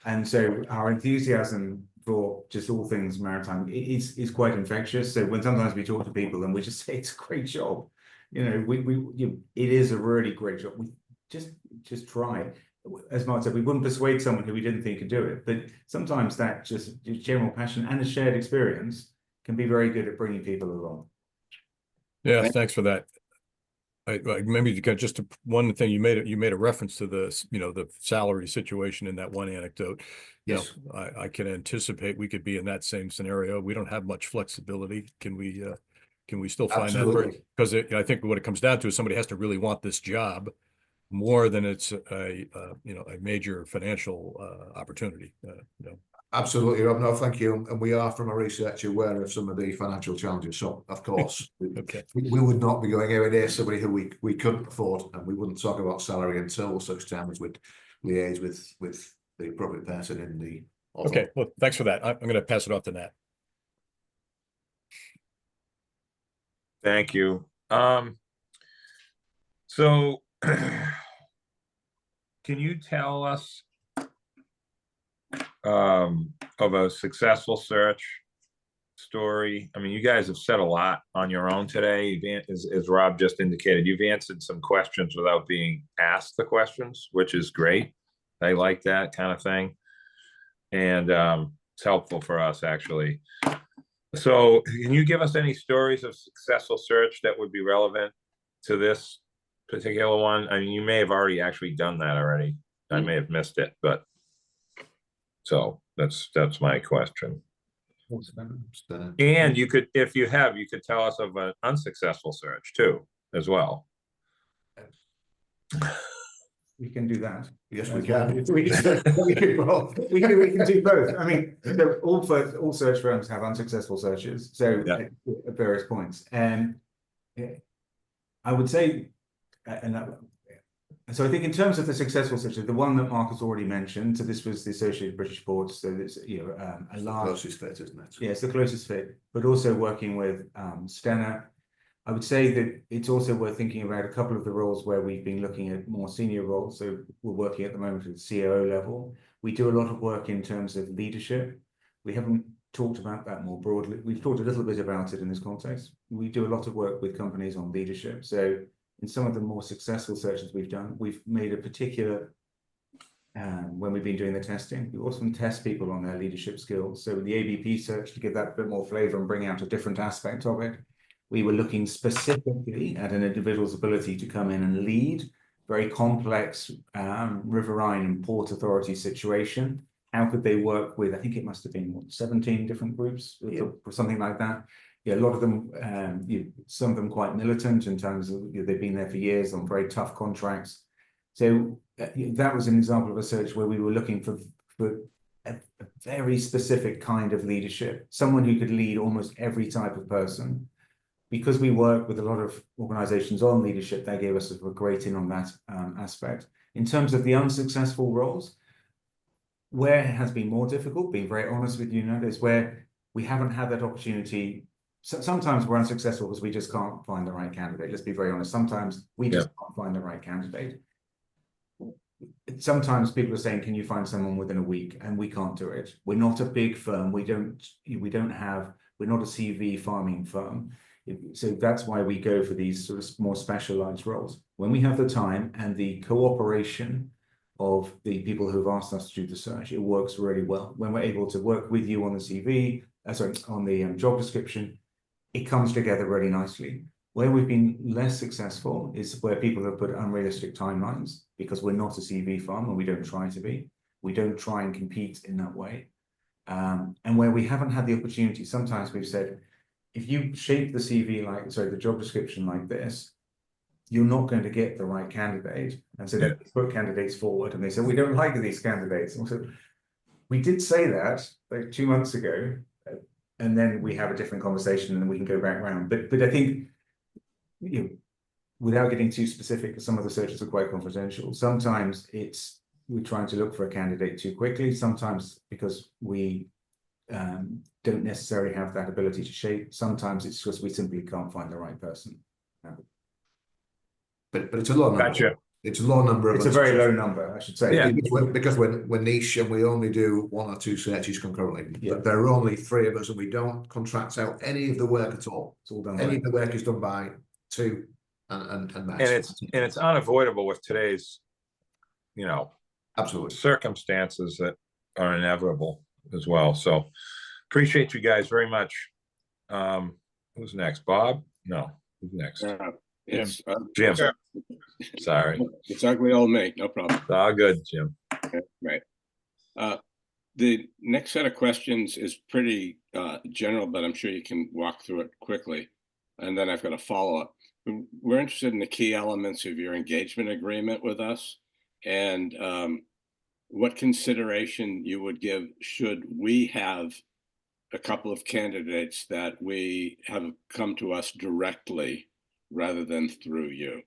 And so our enthusiasm for just all things maritime is quite infectious. So when sometimes we talk to people and we just say it's a great job, it is a really great job. We just try. As Mark said, we wouldn't persuade someone who we didn't think could do it. But sometimes that just general passion and a shared experience can be very good at bringing people along. Yeah, thanks for that. maybe just one thing you made a reference to this, the salary situation in that one anecdote. Yes. I can anticipate we could be in that same scenario. We don't have much flexibility. Can we still find Absolutely. that? Because I think what it comes down to is somebody has to really want this job more than it's a major financial opportunity. Absolutely, Rob. No, thank you. And we are, from a research, aware of some of the financial challenges. So, of course, Okay. we would not be going anywhere near somebody who we couldn't afford, and we wouldn't talk about salary until such time as we'd liaise with the appropriate person in the authority. Okay. Well, thanks for that. I'm going to pass it off to Nat. Thank you. So can you tell us of a successful search story? I mean, you guys have said a lot on your own today. As Rob just indicated, you've answered some questions without being asked the questions, which is great. I like that kind of thing. And it's helpful for us, actually. So can you give us any stories of successful search that would be relevant to this particular one? I mean, you may have already actually done that already. I may have missed it, but so that's my question. And you could, if you have, you could tell us of an unsuccessful search too, as well. We can do that. Yes, we can. We can do both. I mean, all search firms have unsuccessful searches, so yeah. At various points. And I would say, so I think in terms of the successful searches, the one that Mark has already mentioned, so this was the Associated British Boards, so it's a large Closest fit, isn't it? Yeah, it's the closest fit, but also working with Stena. I would say that it's also worth thinking about a couple of the roles where we've been looking at more senior roles. So we're working at the moment at the COO level. We do a lot of work in terms of leadership. We haven't talked about that more broadly. We've talked a little bit about it in this context. We do a lot of work with companies on leadership. So in some of the more successful searches we've done, we've made a particular, when we've been doing the testing, we often test people on their leadership skills. So with the ABP search, to give that a bit more flavor and bring out a different aspect of it, we were looking specifically at an individual's ability to come in and lead very complex riverine and port authority situation. How could they work with, I think it must have been 17 different groups, or something like that. Yeah, a lot of them, some of them quite militant in terms of they've been there for years on very tough contracts. So that was an example of a search where we were looking for a very specific kind of leadership, someone who could lead almost every type of person. Because we work with a lot of organizations on leadership, they gave us a great in on that aspect. In terms of the unsuccessful roles, where it has been more difficult, being very honest with you, is where we haven't had that opportunity. So sometimes we're unsuccessful because we just can't find the right candidate. Let's be very honest. Sometimes we just can't find the right candidate. Sometimes people are saying, can you find someone within a week? And we can't do it. We're not a big firm. We're not a CV farming firm. So that's why we go for these sort of more specialized roles. When we have the time and the cooperation of the people who've asked us to do the search, it works really well. When we're able to work with you on the CV, on the job description, it comes together really nicely. Where we've been less successful is where people have put unrealistic timelines, because we're not a CV farm and we don't try to be. We don't try and compete in that way. And where we haven't had the opportunity, sometimes we've said, if you shape the CV the job description like this, you're not going to get the right candidate. And so they put candidates forward and they said, we don't like these candidates. And so we did say that like 2 months ago, and then we have a different conversation and then we can go back around. But I think, without getting too specific, some of the searches are quite confidential. Sometimes we're trying to look for a candidate too quickly. Sometimes because we don't necessarily have that ability to shape. Sometimes it's just we simply can't find the right person. But it's a low number. Gotcha. It's a low number. It's a very low number, I should say. Yeah. Because we're niche and we only do 1 or 2 searches concurrently. Yeah. There are only 3 of us and we don't contract out any of the work at all. It's all done. Any of the work is done by 2 and Max. And it's unavoidable with today's, absolutely circumstances that are inevitable as well. So appreciate you guys very much. Who's next? Bob? No. Who's next? It's, Jim, Yeah. sorry. it's ugly old mate, no problem. It's all good, Jim. Right. The next set of questions is pretty general, but I'm sure you can walk through it quickly. And then I've got a follow-up. We're interested in the key elements of your engagement agreement with us and what consideration you would give should we have a couple of candidates that we have come to us directly rather than through you.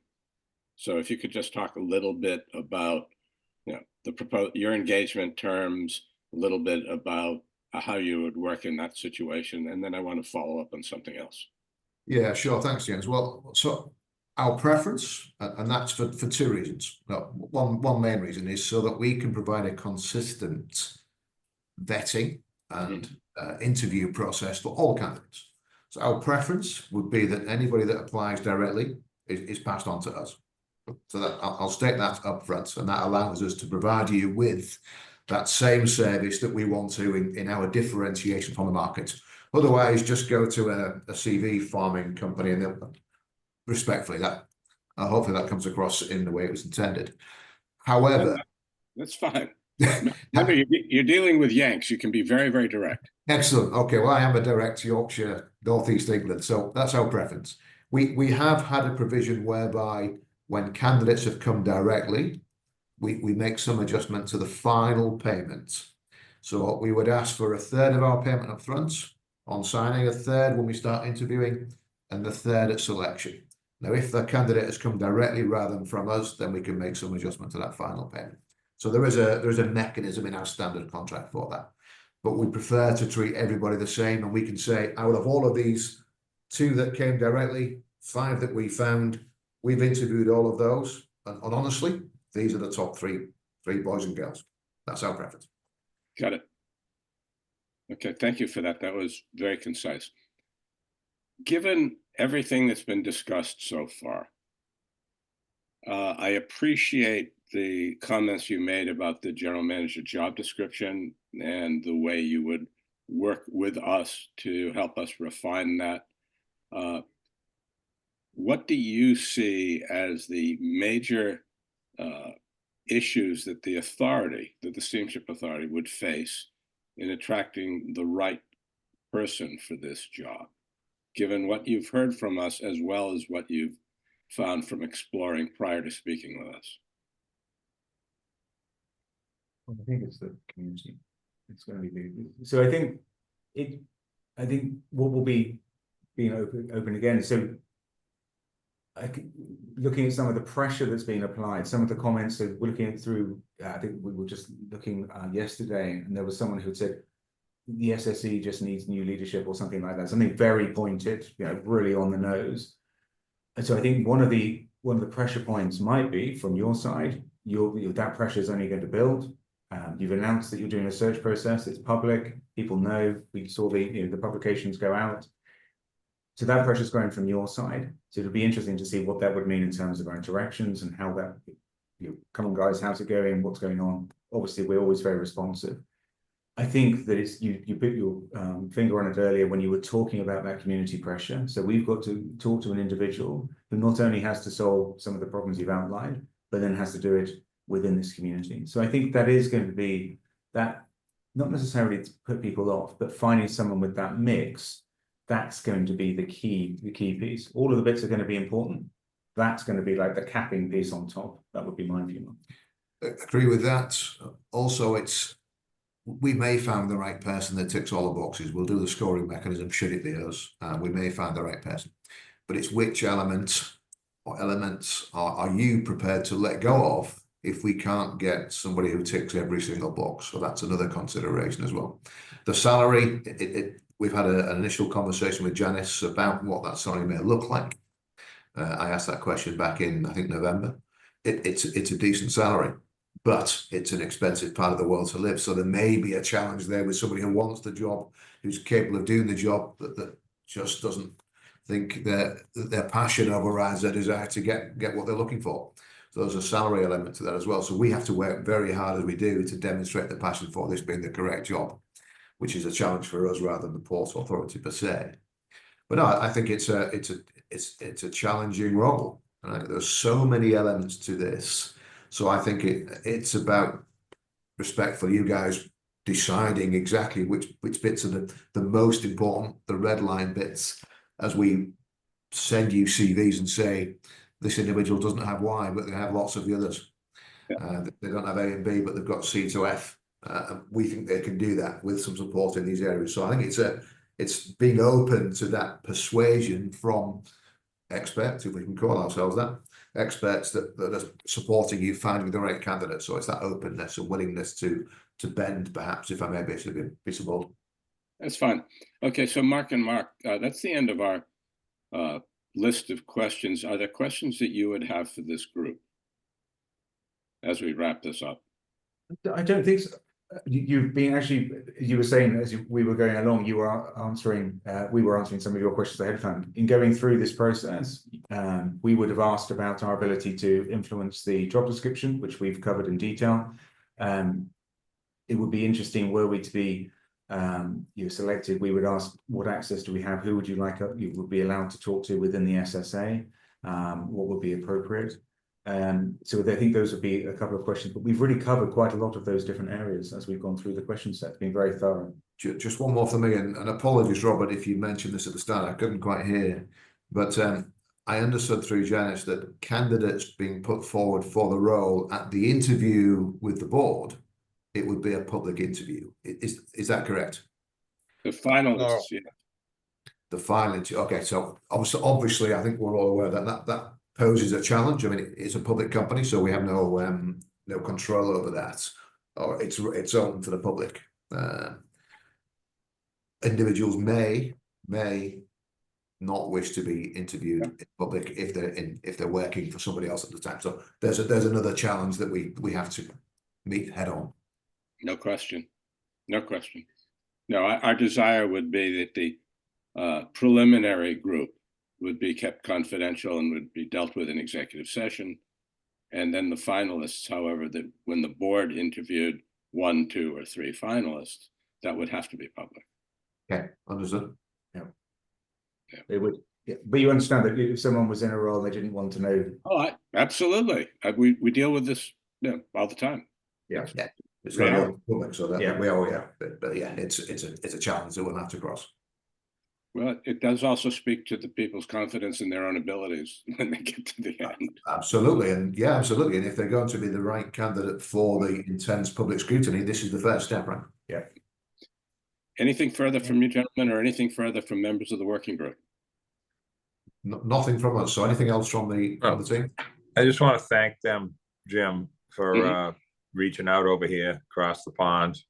So if you could just talk a little bit about, your engagement terms, a little bit about how you would work in that situation, and then I want to follow up on something else. Yeah, sure. Thanks, James. Well, so our preference, and that's for two reasons. Well, one main reason is so that we can provide a consistent vetting and interview process for all candidates. So our preference would be that anybody that applies directly is passed on to us. So that I'll state that up front, and that allows us to provide you with that same service that we want to in our differentiation from the market. Otherwise, just go to a CV farming company and they'll, respectfully, that hopefully that comes across in the way it was intended. However, that's fine. Remember, you're dealing with Yanks. You can be very, very direct. Excellent. Okay, well, I am a direct Yorkshire, Northeast England, so that's our preference. We have had a provision whereby when candidates have come directly, we make some adjustment to the final payment. So we would ask for a third of our payment up front on signing, a third when we start interviewing, and the third at selection. Now, if the candidate has come directly rather than from us, then we can make some adjustment to that final payment. So there is a mechanism in our standard contract for that. But we prefer to treat everybody the same, and we can say out of all of these, 2 that came directly, 5 that we found, we've interviewed all of those, and honestly, these are the top three boys and girls. That's our preference. Got it. Okay, thank you for that. That was very concise. Given everything that's been discussed so far, I appreciate the comments you made about the general manager job description and the way you would work with us to help us refine that. What do you see as the major issues that the Steamship Authority would face in attracting the right person for this job, given what you've heard from us as well as what you've found from exploring prior to speaking with us? I think it's the community. It's going to be so. I think what will be being open again. So, looking at some of the pressure that's being applied, some of the comments. So we're looking at through. I think we were just looking yesterday, and there was someone who said the SSE just needs new leadership or something like that. Something very pointed, really on the nose. And so I think one of the pressure points might be from your side. That pressure is only going to build. You've announced that you're doing a search process. It's public. People know. We saw the publications go out. So that pressure is growing from your side. So it'll be interesting to see what that would mean in terms of our interactions and how that. Come on, guys, how's it going? What's going on? Obviously, we're always very responsive. I think that it's you put your finger on it earlier when you were talking about that community pressure. So we've got to talk to an individual who not only has to solve some of the problems you've outlined, but then has to do it within this community. So I think that is going to be that, not necessarily to put people off, but finding someone with that mix, that's going to be the key piece. All of the bits are going to be important. That's going to be like the capping piece on top. That would be my view. I agree with that. Also, we may find the right person that ticks all the boxes. We'll do the scoring mechanism should it be us. We may find the right person, but it's which elements are you prepared to let go of if we can't get somebody who ticks every single box? So that's another consideration as well. The salary, we've had an initial conversation with Janice about what that salary may look like. I asked that question back in, I think, November. It's a decent salary, but it's an expensive part of the world to live. So there may be a challenge there with somebody who wants the job, who's capable of doing the job, that just doesn't think that their passion overrides their desire to get what they're looking for. So there's a salary element to that as well. So we have to work very hard as we do to demonstrate the passion for this being the correct job, which is a challenge for us rather than the Port Authority per se. But no, I think it's it's a challenging role. Right? There's so many elements to this. So I think it's about respect for you guys deciding exactly which bits are the most important, the red line bits, as we send you CVs and say, this individual doesn't have Y, but they have lots of the others. They don't have A and B, but they've got C to F. We think they can do that with some support in these areas. So I think it's being open to that persuasion from experts, if we can call ourselves that, experts that are supporting you finding the right candidate. So it's that openness and willingness to bend, perhaps, if I may be so bold. That's fine. Okay, so Mark and Mark, that's the end of our list of questions. Are there questions that you would have for this group as we wrap this up? I don't think so. You've been actually, you were saying as we were going along, you were answering, we were answering some of your questions ahead of time. In going through this process, we would have asked about our ability to influence the job description, which we've covered in detail. It would be interesting, were we to be selected, we would ask, what access do we have? Who would you like, you would be allowed to talk to within the SSA? What would be appropriate? So I think those would be a couple of questions, but we've really covered quite a lot of those different areas as we've gone through the question set. It's been very thorough. Just one more for me, and apologies, Robert, if you mentioned this at the start, I couldn't quite hear, but I understood through Janice that candidates being put forward for the role at the interview with the board, it would be a public interview. Is that correct? The finalists, No. yeah. The final interview. Okay, so obviously, I think we're all aware that poses a challenge. I mean, it's a public company, so we have no control over that, or it's open to the public. Individuals may not wish to be interviewed in public if they're working for somebody else at the time. So there's another challenge that we have to meet head on. No question. No question. No, our desire would be that the preliminary group would be kept confidential and would be dealt with in executive session. And then the finalists, however, that when the board interviewed 1, 2, or 3 finalists, that would have to be public. Okay, understood. Yeah. It would. Yeah. But you understand that if someone was in a role they didn't want to know. Oh, absolutely. We deal with this all the time. Yeah. It's Yeah. not public, so that Yeah. we all but yeah, it's a challenge that we'll have to cross. Well, it does also speak to the people's confidence in their own abilities when they get to the end. Absolutely, and yeah, absolutely. And if they're going to be the right candidate for the intense public scrutiny, this is the first step, right? Yeah. Anything further from you, gentlemen, or anything further from members of the working group? Nothing from us. So anything else from the team? I just want to thank them, Jim, for reaching out over here across the pond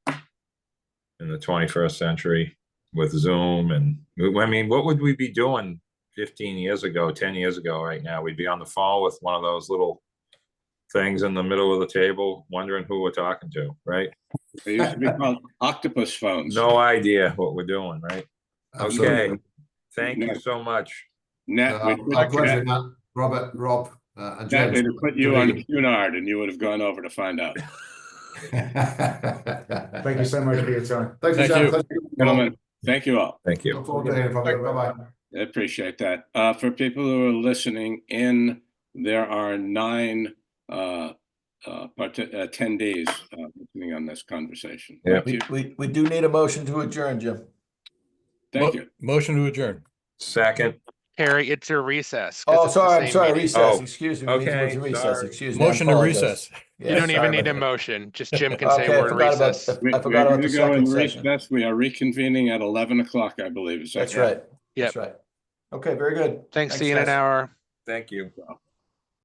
in the 21st century with Zoom. And I mean, what would we be doing 15 years ago, 10 years ago right now? We'd be on the phone with one of those little things in the middle of the table, wondering who we're talking to, right? They used to be called octopus phones. No idea what we're doing, right? Absolutely. Okay. Thank you so much. Nat, Our pleasure, Nat, Robert, Rob, and Nat, James. they'd put you on Cunard and you would have gone over to find out. Thank you so much for your time. Thank you, Thank Sam. you. Gentlemen, thank you all. Thank you. Look forward to hearing from you. Bye-bye. I appreciate that. For people who are listening in, there are 9 attendees listening on this conversation. Yeah. Thank you. We do need a motion to adjourn, Jim. Thank you. Motion to adjourn. Second. Harry, it's a recess. 'cause Oh, it's the sorry, I'm same sorry, meeting. recess, Oh, excuse me. okay, Means we're to recess, sorry. excuse me. I Motion to apologize. recess. Yeah, You don't even sorry need a about that. motion. Just Jim can say Okay, I we're in forgot about, recess. I forgot We're about going the to go in second session. recess. We are reconvening at 11 o'clock, I believe. Is that That's correct? right. That's right. Okay, very good. Thanks. See you in an guys. hour. Thank you.